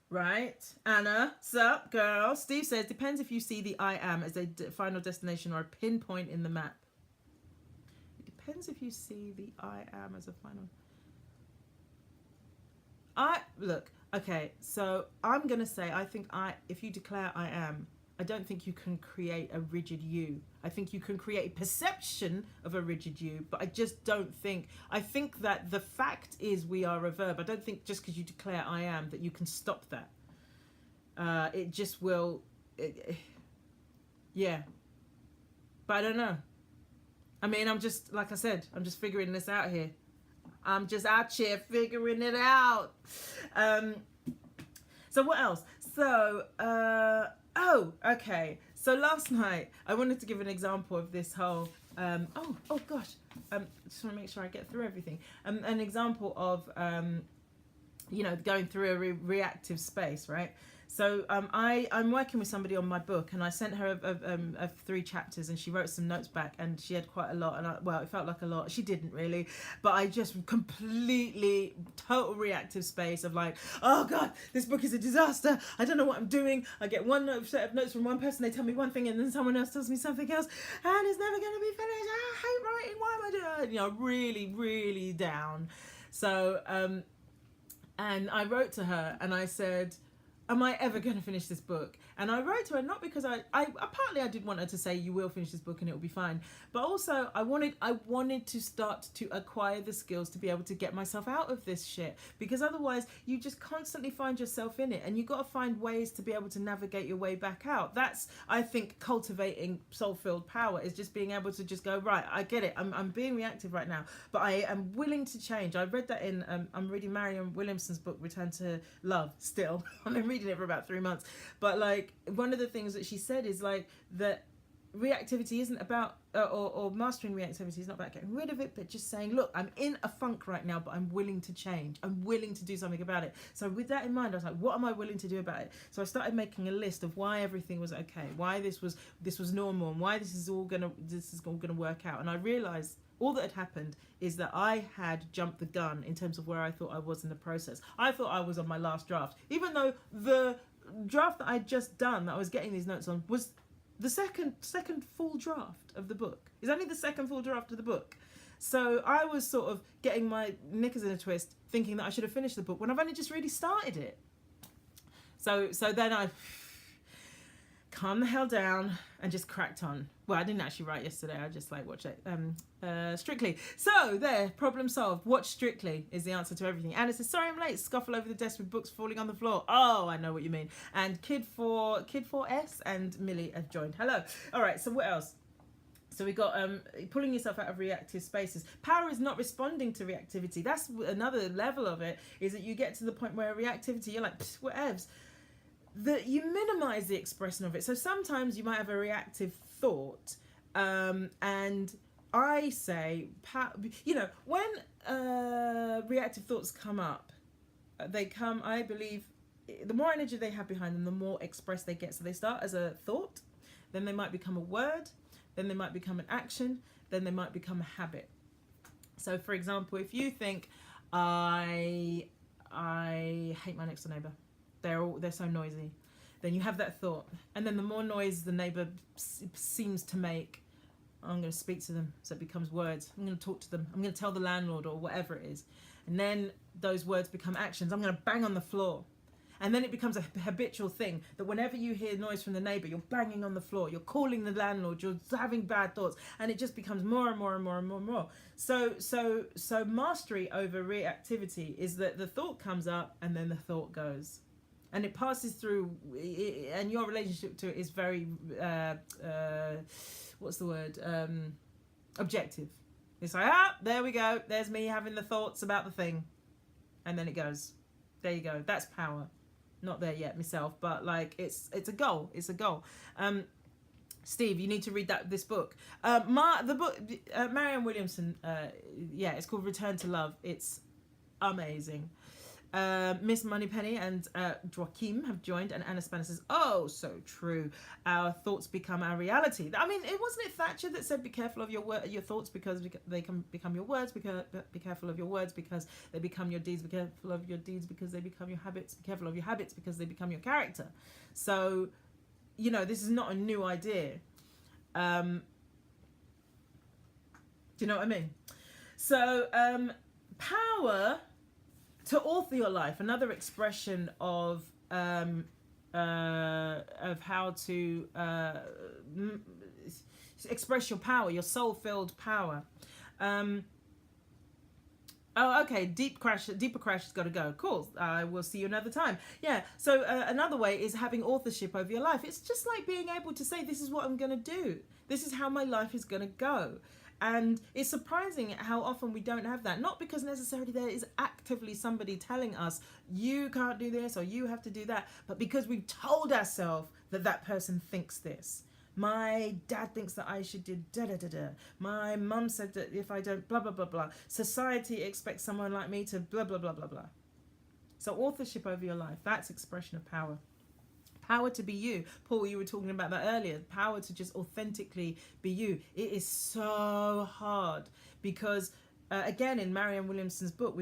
Right, Anna, sup girl? Steve says, depends if you see the I am as a final destination or a pinpoint in the map. It depends if you see the I am as a final. Look, okay, so I'm going to say, I think if you declare I am, I don't think you can create a rigid you. I think you can create a perception of a rigid you, but I just don't think, I think that the fact is we are a verb. I don't think just because you declare I am that you can stop that. It just will, yeah. But I don't know. I mean, I'm just, like I said, I'm just figuring this out here. I'm just out here figuring it out. So what else? So, okay. So last night, I wanted to give an example of this whole, oh gosh. Just want to make sure I get through everything. An example of, you know, going through a reactive space, right? So I'm working with somebody on my book, and I sent her 3 chapters, and she wrote some notes back, and she had quite a lot, and well, it felt like a lot. She didn't really, but I just completely total reactive space of like, oh God, this book is a disaster. I don't know what I'm doing. I get one set of notes from one person, they tell me one thing, and then someone else tells me something else, and it's never going to be finished. I hate writing. Why am I doing it? You know, really, really down. So, and I wrote to her, and I said, am I ever going to finish this book? And I wrote to her not because partly I did want her to say you will finish this book and it will be fine, but also I wanted to start to acquire the skills to be able to get myself out of this shit, because otherwise you just constantly find yourself in it, and you got to find ways to be able to navigate your way back out. That's, I think, cultivating soul-filled power, is just being able to just go, right, I get it, I'm being reactive right now, but I am willing to change. I read that in I'm reading Marianne Williamson's book Return to Love still. I've been reading it for about 3 months, but like, one of the things that she said is like that reactivity isn't about or mastering reactivity is not about getting rid of it, but just saying, look, I'm in a funk right now, but I'm willing to change, I'm willing to do something about it. So with that in mind, I was like, what am I willing to do about it? So I started making a list of why everything was okay, why this was normal, and why this is all gonna work out. And I realized all that had happened is that I had jumped the gun in terms of where I thought I was in the process. I thought I was on my last draft, even though the draft that I'd just done, that I was getting these notes on, was the second full draft of the book. It's only the second full draft of the book. So I was sort of getting my knickers in a twist, thinking that I should have finished the book when I've only just really started it. So then I calmed the hell down and just cracked on. Well, I didn't actually write yesterday. I just watched it. Strictly. So there, problem solved. Watch Strictly is the answer to everything. And it says, sorry I'm late. Scuffle over the desk with books falling on the floor. Oh, I know what you mean. And Kid 4S and Millie have joined. Hello. All right. So what else? So we got pulling yourself out of reactive spaces. Power is not responding to reactivity. That's another level of it, is that you get to the point where reactivity, you're like, whatevs. That you minimize the expression of it. So sometimes you might have a reactive thought, and I say, when reactive thoughts come up, they come, I believe, the more energy they have behind them, the more expressed they get. So they start as a thought, then they might become a word, then they might become an action, then they might become a habit. So for example, if you think, I hate my next door neighbour, they're so noisy, then you have that thought, and then the more noise the neighbour seems to make, I'm going to speak to them. So it becomes words. I'm going to talk to them. I'm going to tell the landlord or whatever it is. And then those words become actions. I'm going to bang on the floor. And then it becomes a habitual thing that whenever you hear noise from the neighbour, you're banging on the floor, you're calling the landlord, you're having bad thoughts, and it just becomes more and more and more and more and more. So mastery over reactivity is that the thought comes up and then the thought goes. And it passes through, and your relationship to it is very, objective. It's like, there we go. There's me having the thoughts about the thing. And then it goes. There you go. That's power. Not there yet myself, but like it's a goal. It's a goal. Steve, you need to read this book. The book, Marianne Williamson, it's called Return to Love. It's amazing. Miss Moneypenny and Joaquim have joined, and Anna Spanner says, oh, so true. Our thoughts become our reality. I mean, wasn't it Thatcher that said, be careful of your thoughts because they can become your words, be careful of your words because they become your deeds, be careful of your deeds because they become your habits, be careful of your habits because they become your character. So, this is not a new idea. Do you know what I mean? So, power to author your life, another expression of how to express your power, your soul-filled power. Deeper Crash has got to go. Cool. I will see you another time. Yeah. So another way is having authorship over your life. It's just like being able to say, this is what I'm going to do. This is how my life is going to go. And it's surprising how often we don't have that. Not because necessarily there is actively somebody telling us, you can't do this or you have to do that, but because we've told ourselves that person thinks this. My dad thinks that I should do da-da-da-da. My mum said that if I don't blah, blah, blah, blah. Society expects someone like me to blah, blah, blah, blah, blah. So authorship over your life, that's expression of power. Power to be you. Paul, you were talking about that earlier. Power to just authentically be you. It is so hard because, again, in Marianne Williamson's book,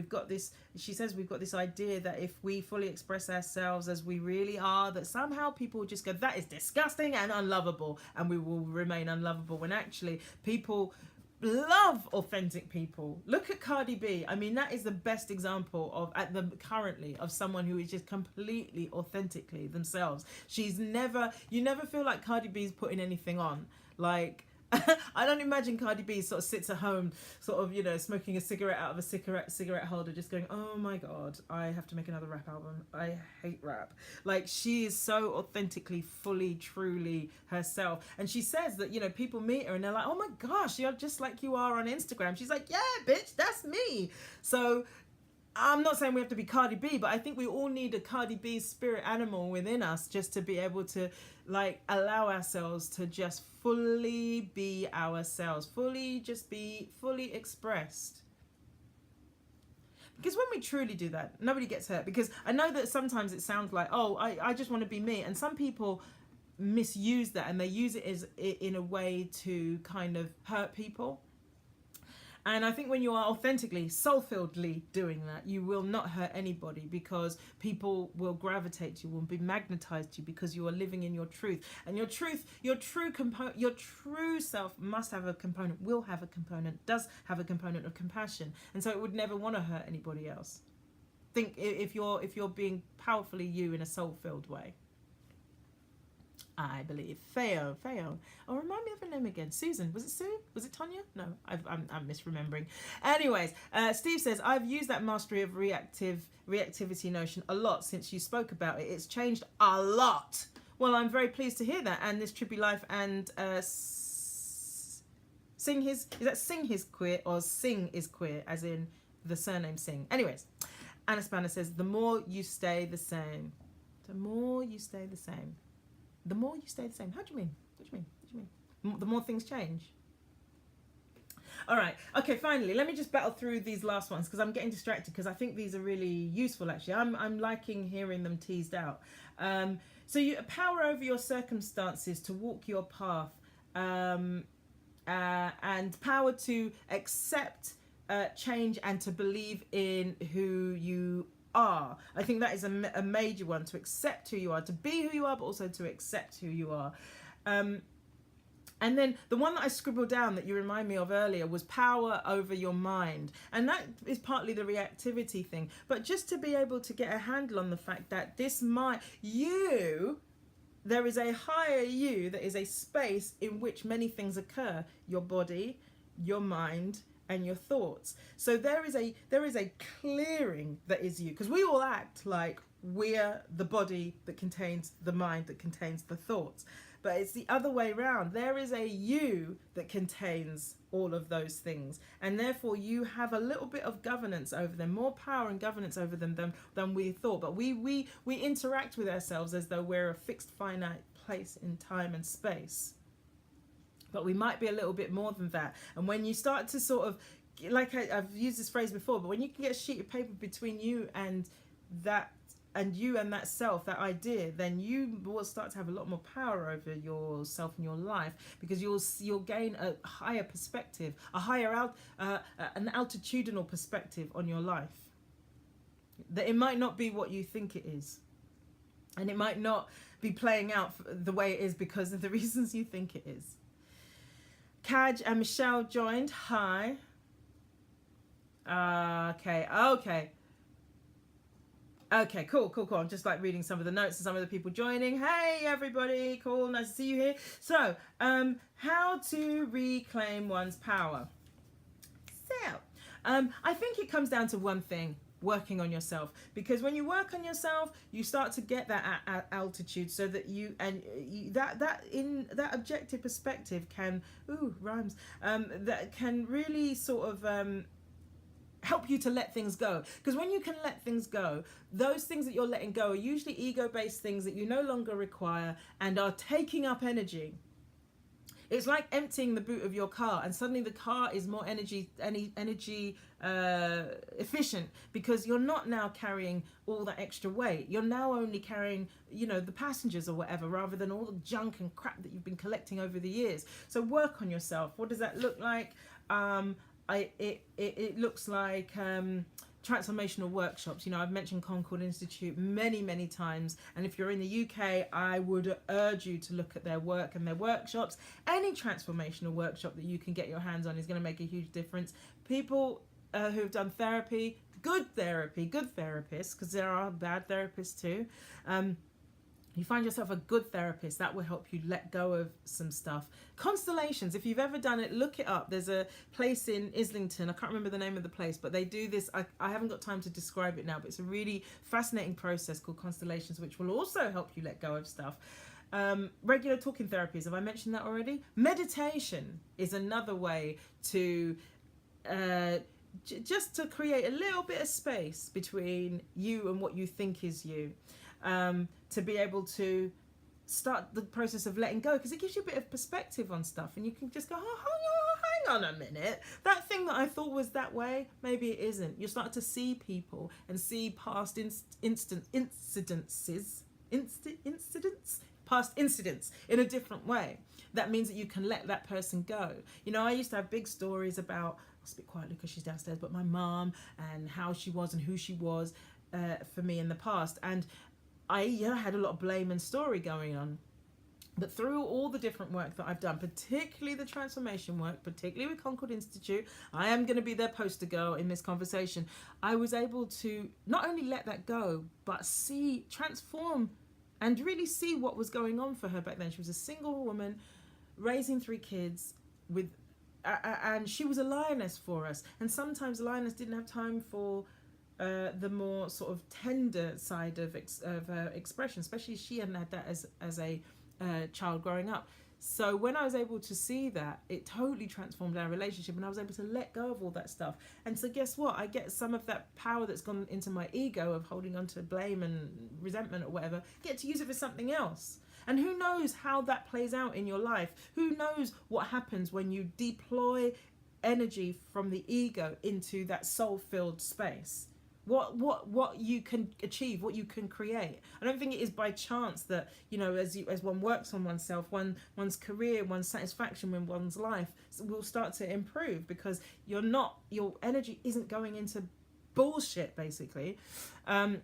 she says we've got this idea that if we fully express ourselves as we really are, that somehow people will just go, that is disgusting and unlovable, and we will remain unlovable, when actually people love authentic people. Look at Cardi B. I mean, that is the best example currently of someone who is just completely authentically themselves. You never feel like Cardi B's putting anything on. Like, I don't imagine Cardi B sort of sits at home, sort of, smoking a cigarette out of a cigarette holder, just going, oh my God, I have to make another rap album. I hate rap. Like, she is so authentically, fully, truly herself. And she says that, people meet her and they're like, oh my gosh, you're just like you are on Instagram. She's like, yeah, bitch, that's me. So I'm not saying we have to be Cardi B, but I think we all need a Cardi B spirit animal within us just to be able to allow ourselves to just fully be ourselves, fully expressed. Because when we truly do that, nobody gets hurt. Because I know that sometimes it sounds like, oh, I just want to be me. And some people misuse that and they use it in a way to kind of hurt people. And I think when you are authentically, soul-filledly doing that, you will not hurt anybody because people will gravitate to you, will be magnetized to you because you are living in your truth. And your true self must have a component, will have a component, does have a component of compassion. And so it would never want to hurt anybody else. Think if you're being powerfully you in a soul-filled way. I believe. Feo. Oh, remind me of her name again. Susan. Was it Sue? Was it Tonya? No, I'm misremembering. Anyways, Steve says, I've used that mastery of reactivity notion a lot since you spoke about it. It's changed a lot. Well, I'm very pleased to hear that. And this trippy life and Sing his, is that sing his queer or sing is queer, as in the surname Singh? Anyways, Anna Spanner says, the more you stay the same. The more you stay the same. The more you stay the same. How do you mean? What do you mean? What do you mean? The more things change. All right. Okay, finally, let me just battle through these last ones because I'm getting distracted because I think these are really useful, actually. I'm liking hearing them teased out. So you power over your circumstances to walk your path, and power to accept change and to believe in who you are. I think that is a major one, to accept who you are, to be who you are, but also to accept who you are. And then the one that I scribbled down that you remind me of earlier was power over your mind. And that is partly the reactivity thing. But just to be able to get a handle on the fact that this mind, there is a higher you, that is a space in which many things occur. Your body, your mind, and your thoughts. So there is a clearing that is you. Because we all act like we're the body that contains the mind, that contains the thoughts. But it's the other way around. There is a you that contains all of those things. And therefore you have a little bit of governance over them, more power and governance over them than we thought. But we interact with ourselves as though we're a fixed finite place in time and space. But we might be a little bit more than that. And when you start to sort of, like I've used this phrase before, but when you can get a sheet of paper between you and that, and you and that self, that idea, then you will start to have a lot more power over yourself and your life, because you'll gain a higher perspective, an altitudinal perspective on your life. That it might not be what you think it is, and it might not be playing out the way it is because of the reasons you think it is. Kaj and Michelle joined. Hi. Okay, cool. I'm just like reading some of the notes and some of the people joining. Hey, everybody. Cool. Nice to see you here. So, how to reclaim one's power. So, I think it comes down to one thing: working on yourself. Because when you work on yourself, you start to get that altitude, so that that objective perspective can, that can really sort of help you to let things go. Because when you can let things go, those things that you're letting go are usually ego-based things that you no longer require and are taking up energy. It's like emptying the boot of your car, and suddenly the car is more energy efficient, because you're not now carrying all that extra weight. You're now only carrying, the passengers or whatever, rather than all the junk and crap that you've been collecting over the years. So work on yourself. What does that look like? It looks like transformational workshops. I've mentioned Concord Institute many times, and if you're in the UK, I would urge you to look at their work and their workshops. Any transformational workshop that you can get your hands on is going to make a huge difference. People who've done therapy, good therapists, because there are bad therapists too. You find yourself a good therapist, that will help you let go of some stuff. Constellations, if you've ever done it, look it up. There's a place in Islington, I can't remember the name of the place, but they do this. I haven't got time to describe it now, but it's a really fascinating process called Constellations, which will also help you let go of stuff. Regular talking therapies, have I mentioned that already? Meditation is another way to just to create a little bit of space between you and what you think is you. To be able to start the process of letting go, because it gives you a bit of perspective on stuff, and you can just go, hang on a minute, that thing that I thought was that way, maybe it isn't. You're starting to see people and see past past incidents in a different way. That means that you can let that person go. I used to have big stories about, I'll speak quietly because she's downstairs, but my mom and how she was and who she was for me in the past, and I had a lot of blame and story going on. But through all the different work that I've done, particularly the transformation work, particularly with Concord Institute, I am going to be their poster girl in this conversation. I was able to not only let that go, but transform and really see what was going on for her back then. She was a single woman raising 3 kids and she was a lioness for us. And sometimes lioness didn't have time for the more sort of tender side of expression, especially she hadn't had that as a child growing up. So when I was able to see that, it totally transformed our relationship, and I was able to let go of all that stuff. And so guess what? I get some of that power that's gone into my ego of holding on to blame and resentment or whatever, get to use it for something else. And who knows how that plays out in your life? Who knows what happens when you deploy energy from the ego into that soul-filled space? What you can achieve, what you can create. I don't think it is by chance that, you know, as one works on oneself, one's career, one's satisfaction in one's life will start to improve, because your energy isn't going into bullshit, basically. Okay,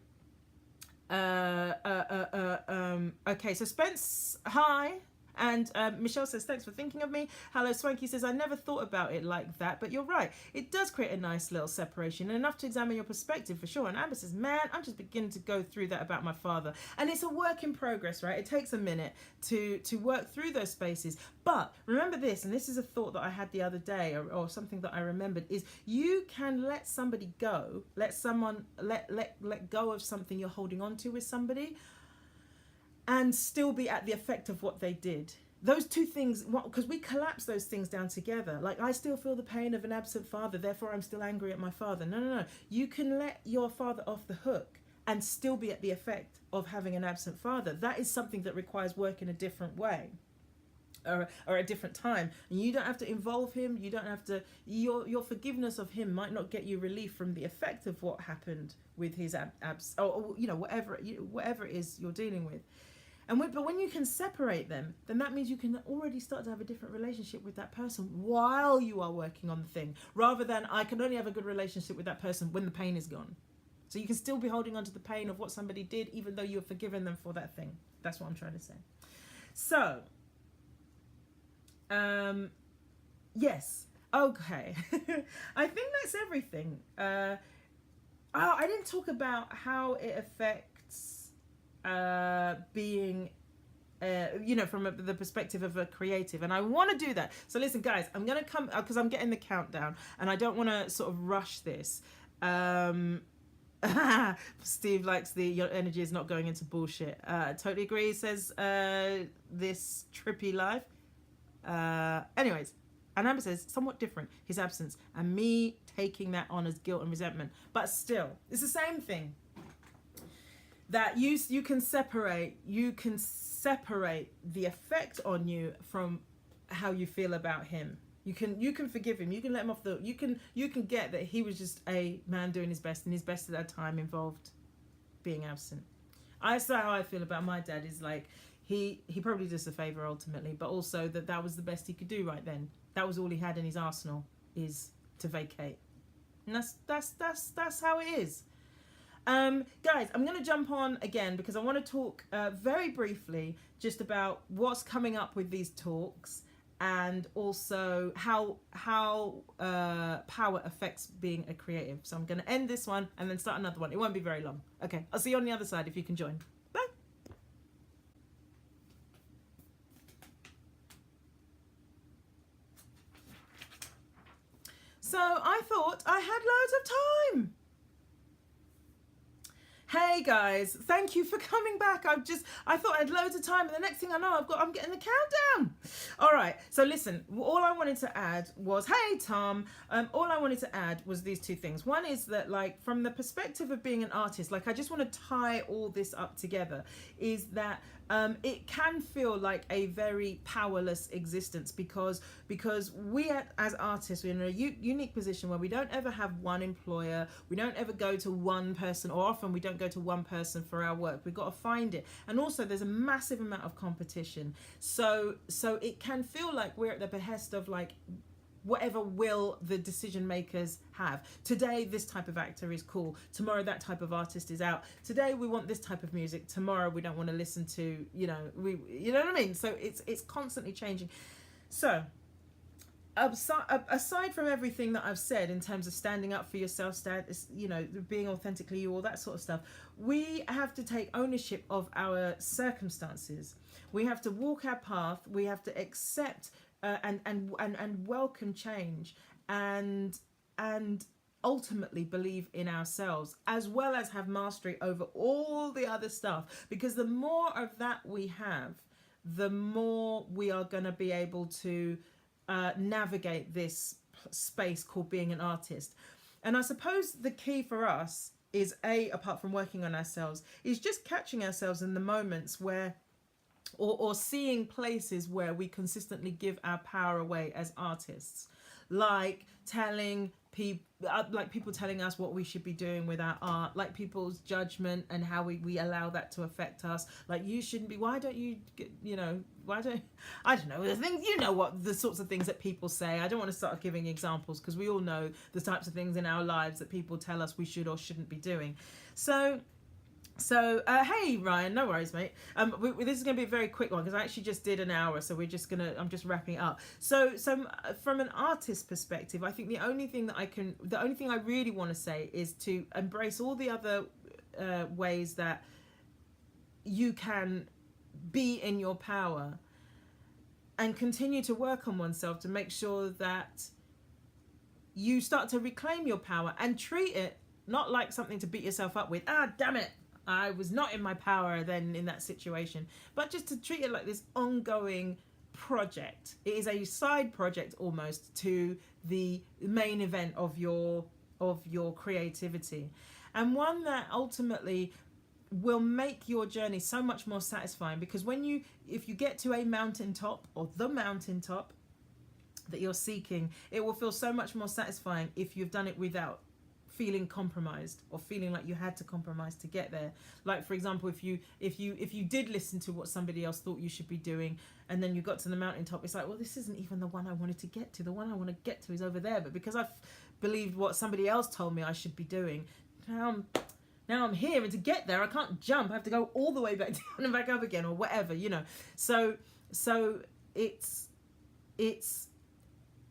so Spence, hi. And Michelle says, thanks for thinking of me. Hello, Swanky says, I never thought about it like that, but you're right. It does create a nice little separation, and enough to examine your perspective for sure. And Amber says, man, I'm just beginning to go through that about my father. And it's a work in progress, right? It takes a minute to work through those spaces. But remember this, and this is a thought that I had the other day, or something that I remembered, is you can let somebody go, let go of something you're holding on to with somebody, and still be at the effect of what they did. Those two things, because we collapse those things down together. Like, I still feel the pain of an absent father, therefore I'm still angry at my father. No. You can let your father off the hook and still be at the effect of having an absent father. That is something that requires work in a different way, or a different time. And you don't have to involve him. You don't have to, your forgiveness of him might not get you relief from the effect of what happened with his or you know, whatever it is you're dealing with. But when you can separate them, then that means you can already start to have a different relationship with that person while you are working on the thing, rather than I can only have a good relationship with that person when the pain is gone. So you can still be holding on to the pain of what somebody did, even though you've forgiven them for that thing. That's what I'm trying to say. So, yes. Okay. I think that's everything. I didn't talk about how it affects being from the perspective of a creative, and I want to do that. So listen, guys, I'm gonna come because I'm getting the countdown, and I don't want to sort of rush this. Steve likes your energy is not going into bullshit. Totally agree. Says this trippy life. Anyways, and Amber says somewhat different, his absence and me taking that on as guilt and resentment, but still it's the same thing. That you can separate the effect on you from how you feel about him. You can forgive him. You can let him off you can get that he was just a man doing his best, and his best at that time involved being absent. That's how I feel about my dad. Is like he probably did us a favor ultimately, but also that was the best he could do right then. That was all he had in his arsenal, is to vacate, and that's how it is. Guys, I'm going to jump on again because I want to talk very briefly just about what's coming up with these talks, and also how power affects being a creative. So I'm going to end this one and then start another one. It won't be very long. Okay, I'll see you on the other side if you can join. Bye. So I thought I had loads of time. Hey guys, thank you for coming back. I thought I had loads of time, and the next thing I know, I'm getting the countdown. All right, so listen, all I wanted to add was, hey Tom, all I wanted to add was these two things. One is that, like, from the perspective of being an artist, like, I just want to tie all this up together, is that it can feel like a very powerless existence because we as artists, we're in a unique position where we don't ever have one employer, we don't ever go to one person, or often we don't go to one person for our work. We've got to find it, and also there's a massive amount of competition, so it can feel like we're at the behest of, like, whatever will the decision makers have. Today this type of actor is cool, tomorrow that type of artist is out, today we want this type of music, tomorrow we don't want to listen to, you know what I mean. So it's constantly changing. So aside from everything that I've said in terms of standing up for yourself, being authentically you, all that sort of stuff, we have to take ownership of our circumstances. We have to walk our path. We have to accept and welcome change, and ultimately believe in ourselves, as well as have mastery over all the other stuff, because the more of that we have, the more we are going to be able to navigate this space called being an artist. And I suppose the key for us is, apart from working on ourselves, is just catching ourselves in the moments where, or seeing places where we consistently give our power away as artists, like people telling us what we should be doing with our art, like people's judgment and how we allow that to affect us. Like, you shouldn't be, why don't you, why don't, I don't know, the things, what the sorts of things that people say. I don't want to start giving examples, because we all know the types of things in our lives that people tell us we should or shouldn't be doing. So hey Ryan, no worries, mate. This is going to be a very quick one, because I actually just did an hour, so I'm just wrapping it up. So from an artist perspective, I think the only thing I really want to say is to embrace all the other ways that you can be in your power, and continue to work on oneself to make sure that you start to reclaim your power, and treat it not like something to beat yourself up with. Damn it, I was not in my power then in that situation, but just to treat it like this ongoing project. It is a side project almost to the main event of your creativity, and one that ultimately will make your journey so much more satisfying. Because if you get to a mountaintop, or the mountaintop that you're seeking, it will feel so much more satisfying if you've done it without feeling compromised, or feeling like you had to compromise to get there. Like, for example, if you did listen to what somebody else thought you should be doing, and then you got to the mountaintop, it's like, well, this isn't even the one I wanted to get to. The one I want to get to is over there, but because I've believed what somebody else told me I should be doing, now I'm here, and to get there I can't jump, I have to go all the way back down and back up again, or whatever, so it's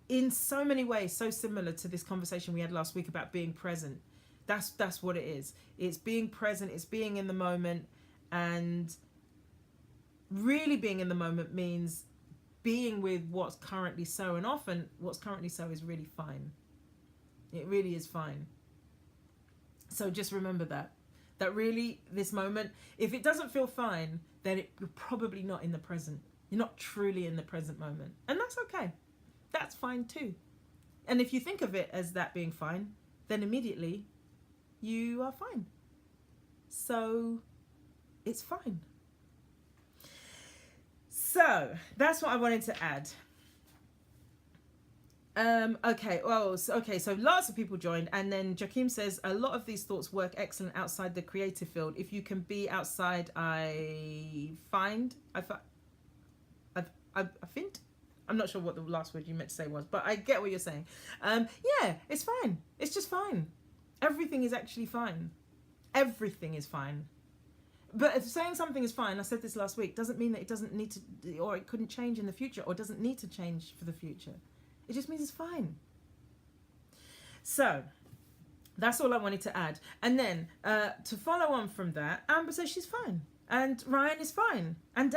in so many ways so similar to this conversation we had last week about being present. That's what it is. It's being present, it's being in the moment. And really being in the moment means being with what's currently so, and often what's currently so is really fine. It really is fine. So just remember that really this moment, if it doesn't feel fine, then you're probably not in the present. You're not truly in the present moment, and that's okay. That's fine too. And if you think of it as that being fine, then immediately you are fine. So it's fine. So that's what I wanted to add. So lots of people joined, and then Joaquim says a lot of these thoughts work excellent outside the creative field. If you can be outside, I find I'm not sure what the last word you meant to say was, but I get what you're saying. Yeah, it's fine. It's just fine. Everything is actually fine. Everything is fine. But if saying something is fine, I said this last week, doesn't mean that it doesn't need to, or it couldn't change in the future, or doesn't need to change for the future. It just means it's fine. So that's all I wanted to add. And then to follow on from that, Amber says she's fine. And Ryan is fine. And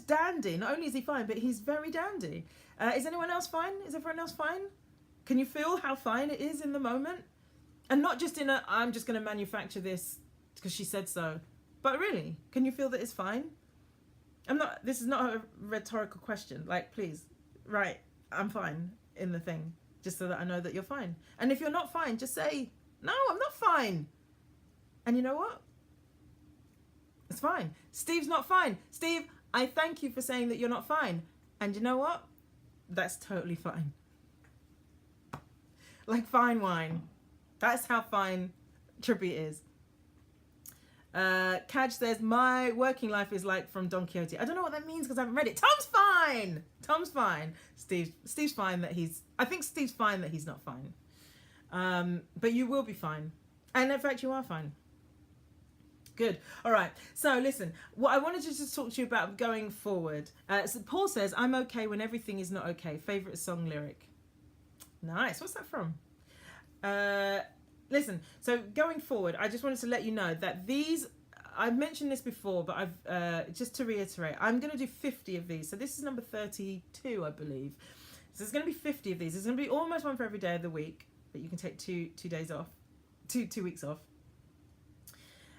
dandy. Not only is he fine, but he's very dandy. Is anyone else fine? Is everyone else fine? Can you feel how fine it is in the moment? And not just in I'm just going to manufacture this because she said so. But really, can you feel that it's fine? This is not a rhetorical question. Like, please, right, I'm fine in the thing. Just so that I know that you're fine. And if you're not fine, just say, no, I'm not fine. And you know what? It's fine. Steve's not fine. Steve, I thank you for saying that you're not fine. And you know what? That's totally fine. Like fine wine. That's how fine Trippy is. Kaj says, my working life is like from Don Quixote. I don't know what that means because I haven't read it. Tom's fine. Tom's fine. Steve's fine that I think Steve's fine that he's not fine. But you will be fine. And in fact, you are fine. Good. All right. So listen, what I wanted to just talk to you about going forward. So Paul says, I'm okay when everything is not okay. Favorite song lyric. Nice. What's that from? Listen, so going forward, I just wanted to let you know that I've mentioned this before, but just to reiterate, I'm going to do 50 of these. So this is number 32, I believe. So there's going to be 50 of these. There's going to be almost one for every day of the week, but you can take two days off, two weeks off.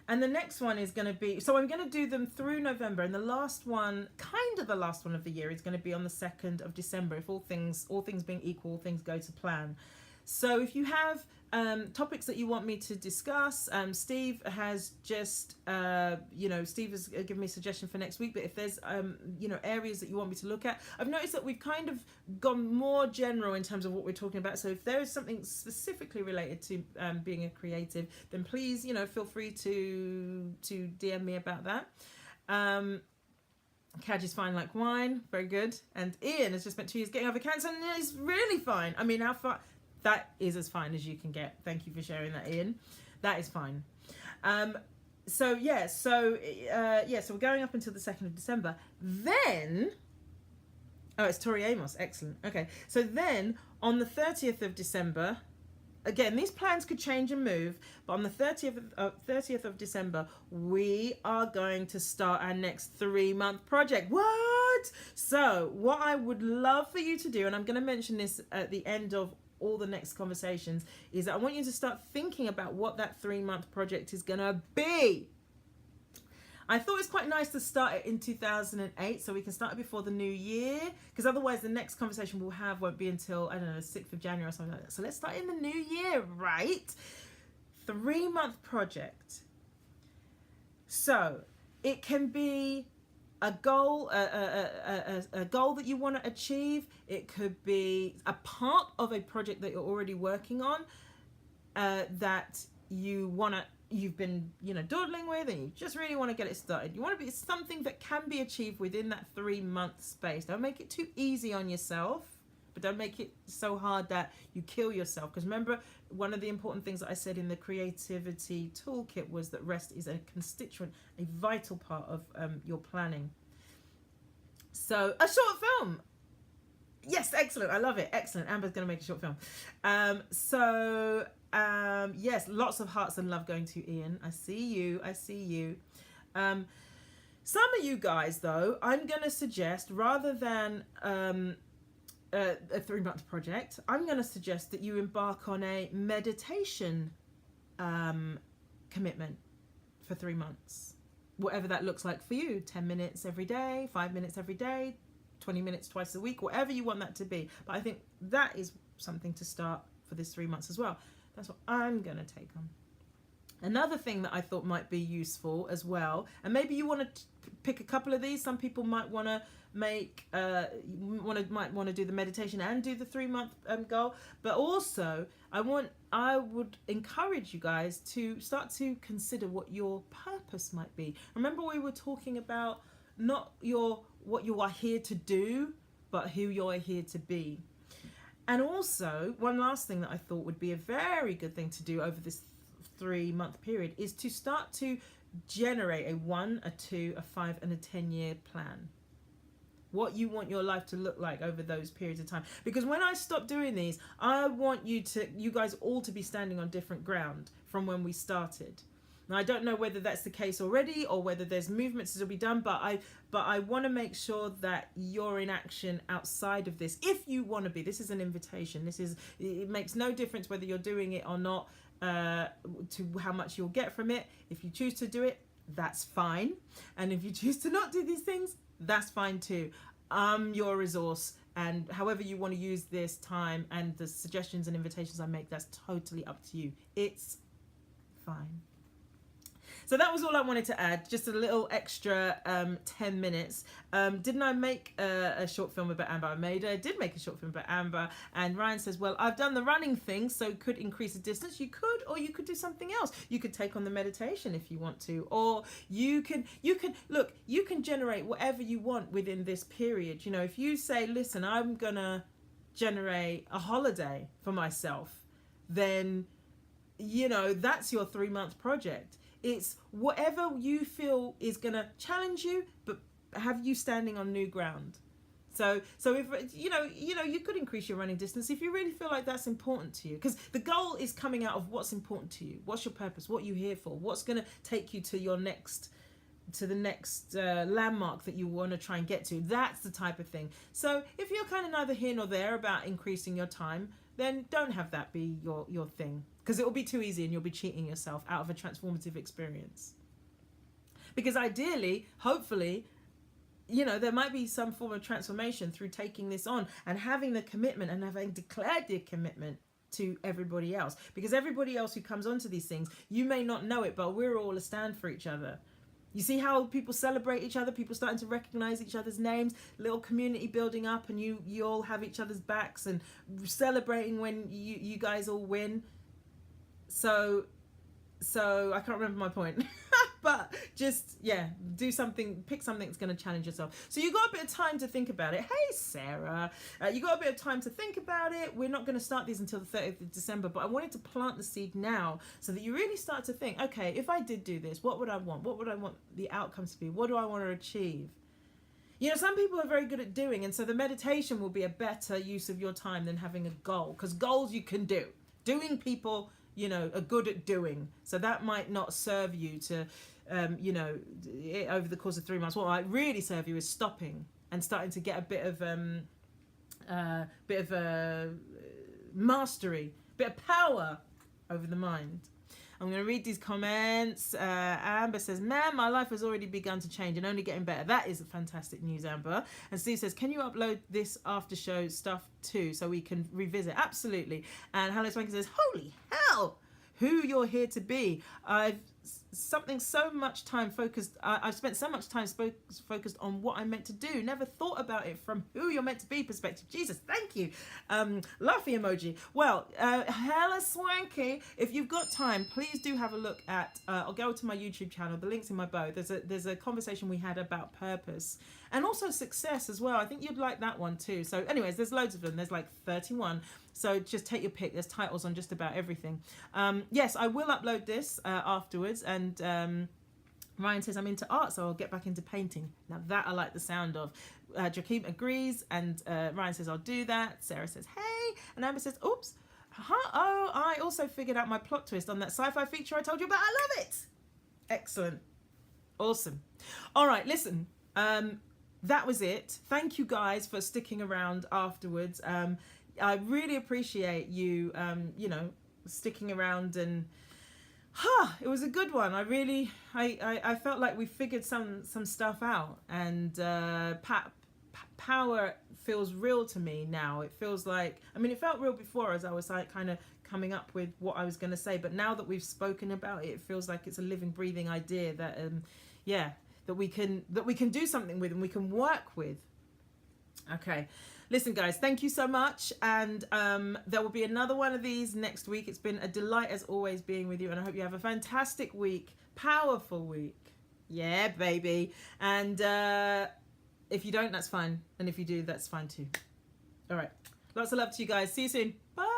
And the next one is going to be, so I'm going to do them through November, and the last one, kind of the last one of the year, is going to be on the 2nd of December, if all things being equal, things go to plan. So if you have topics that you want me to discuss, Steve has just, Steve has given me a suggestion for next week, but if there's, areas that you want me to look at, I've noticed that we've kind of gone more general in terms of what we're talking about. So if there is something specifically related to being a creative, then please, feel free to DM me about that. Kaj is fine like wine, very good. And Ian has just spent 2 years getting over cancer and is really fine. I mean, how far? That is as fine as you can get. Thank you for sharing that, Ian. That is fine. So we're going up until the 2nd of December. Then, it's Tori Amos. Excellent. Okay. So then on the 30th of December, again, these plans could change and move, but on the 30th of December, we are going to start our next 3-month project. What? So what I would love for you to do, and I'm going to mention this at the end of all the next conversations, is that I want you to start thinking about what that 3-month project is going to be. I thought it's quite nice to start it in 2008 so we can start it before the new year, because otherwise the next conversation we'll have won't be until, I don't know, the 6th of January or something like that. So let's start in the new year, right? 3-month project. So it can be a goal, a goal that you want to achieve. It could be a part of a project that you're already working on, that you've been dawdling with, and you just really want to get it started. You want to be something that can be achieved within that 3-month space. Don't make it too easy on yourself, but don't make it so hard that you kill yourself. Because remember, one of the important things that I said in the creativity toolkit was that rest is a constituent, a vital part of your planning. So a short film. Yes, excellent. I love it. Excellent. Amber's going to make a short film. Yes, lots of hearts and love going to Ian. I see you. Some of you guys, though, I'm going to suggest, rather than a 3-month project, I'm going to suggest that you embark on a meditation commitment for 3 months. Whatever that looks like for you. 10 minutes every day, 5 minutes every day, 20 minutes twice a week, whatever you want that to be. But I think that is something to start for this 3 months as well. That's what I'm going to take on. Another thing that I thought might be useful as well, and maybe you want to pick a couple of these. Some people might want to might want to do the meditation and do the 3-month goal. But also, I would encourage you guys to start to consider what your purpose might be. Remember, we were talking about not what you are here to do, but who you're here to be. And also, one last thing that I thought would be a very good thing to do over this 3-month period is to start to generate a 1, a 2, a 5, and a 10-year plan. What you want your life to look like over those periods of time. Because when I stop doing these, I want you guys all to be standing on different ground from when we started. Now, I don't know whether that's the case already or whether there's movements that will be done, but I want to make sure that you're in action outside of this. If you want to be, this is an invitation. It makes no difference whether you're doing it or not, to how much you'll get from it. If you choose to do it, that's fine. And if you choose to not do these things, that's fine too. I'm your resource, and however you want to use this time and the suggestions and invitations I make, that's totally up to you. It's fine. So that was all I wanted to add, just a little extra 10 minutes. Didn't I make a short film about Amber? I did make a short film about Amber. And Ryan says, well, I've done the running thing, so could increase the distance. You could, or you could do something else. You could take on the meditation if you want to, or you can generate whatever you want within this period. You know, if you say, listen, I'm going to generate a holiday for myself, then, that's your 3-month project. It's whatever you feel is going to challenge you, but have you standing on new ground. So if, you could increase your running distance if you really feel like that's important to you. Because the goal is coming out of what's important to you. What's your purpose? What are you here for? What's going to take you to the next landmark that you want to try and get to? That's the type of thing. So if you're kind of neither here nor there about increasing your time, then don't have that be your thing. because it will be too easy and you'll be cheating yourself out of a transformative experience. Because ideally, hopefully, you know, there might be some form of transformation through taking this on and having the commitment and having declared the commitment to everybody else. Because everybody else who comes onto these things, you may not know it, but we're all a stand for each other. You see how people celebrate each other, people starting to recognize each other's names, little community building up, and you all have each other's backs and celebrating when you guys all win. So I can't remember my point. But just, yeah, do something, pick something that's going to challenge yourself. So you got a bit of time to think about it. Hey, Sarah, you got a bit of time to think about it. We're not going to start these until the 30th of December, but I wanted to plant the seed now so that you really start to think, okay, if I did do this, what would I want? What would I want the outcomes to be? What do I want to achieve? You know, some people are very good at doing, and so the meditation will be a better use of your time than having a goal, because goals you can do. Doing people, you know, are good at doing. So that might not serve you to, you know, over the course of 3 months. What might really serve you is stopping and starting to get a bit of mastery, bit of power over the mind. I'm going to read these comments. Amber says, man, my life has already begun to change and only getting better. That is fantastic news, Amber. And Steve says, can you upload this after show stuff too so we can revisit? Absolutely. And Hello Swanky says, holy hell, who you're here to be. I've spent so much time focused on what I'm meant to do. Never thought about it from who you're meant to be perspective. Jesus, thank you. Laughy emoji. Well, hella swanky. If you've got time, please do have a look at, I'll go to my YouTube channel. The link's in my bio. There's a conversation we had about purpose and also success as well. I think you'd like that one too. So anyways, there's loads of them. There's like 31. So just take your pick. There's titles on just about everything. Yes, I will upload this afterwards. And Ryan says, I'm into art, so I'll get back into painting. Now that I like the sound of. Joaquin agrees, and Ryan says, I'll do that. Sarah says, hey. And Amber says, oops. Oh, I also figured out my plot twist on that sci-fi feature I told you about. I love it. Excellent. Awesome. All right, listen. That was it. Thank you guys for sticking around afterwards. I really appreciate you, you know, sticking around, and it was a good one. I felt like we figured some stuff out, and power feels real to me now. It feels like, I mean, it felt real before as I was like kind of coming up with what I was going to say, but now that we've spoken about it, it feels like it's a living, breathing idea that, yeah, that we can do something with and we can work with. Okay. Listen, guys, thank you so much. And there will be another one of these next week. It's been a delight, as always, being with you. And I hope you have a fantastic week. Powerful week. Yeah, baby. And if you don't, that's fine. And if you do, that's fine too. All right. Lots of love to you guys. See you soon. Bye.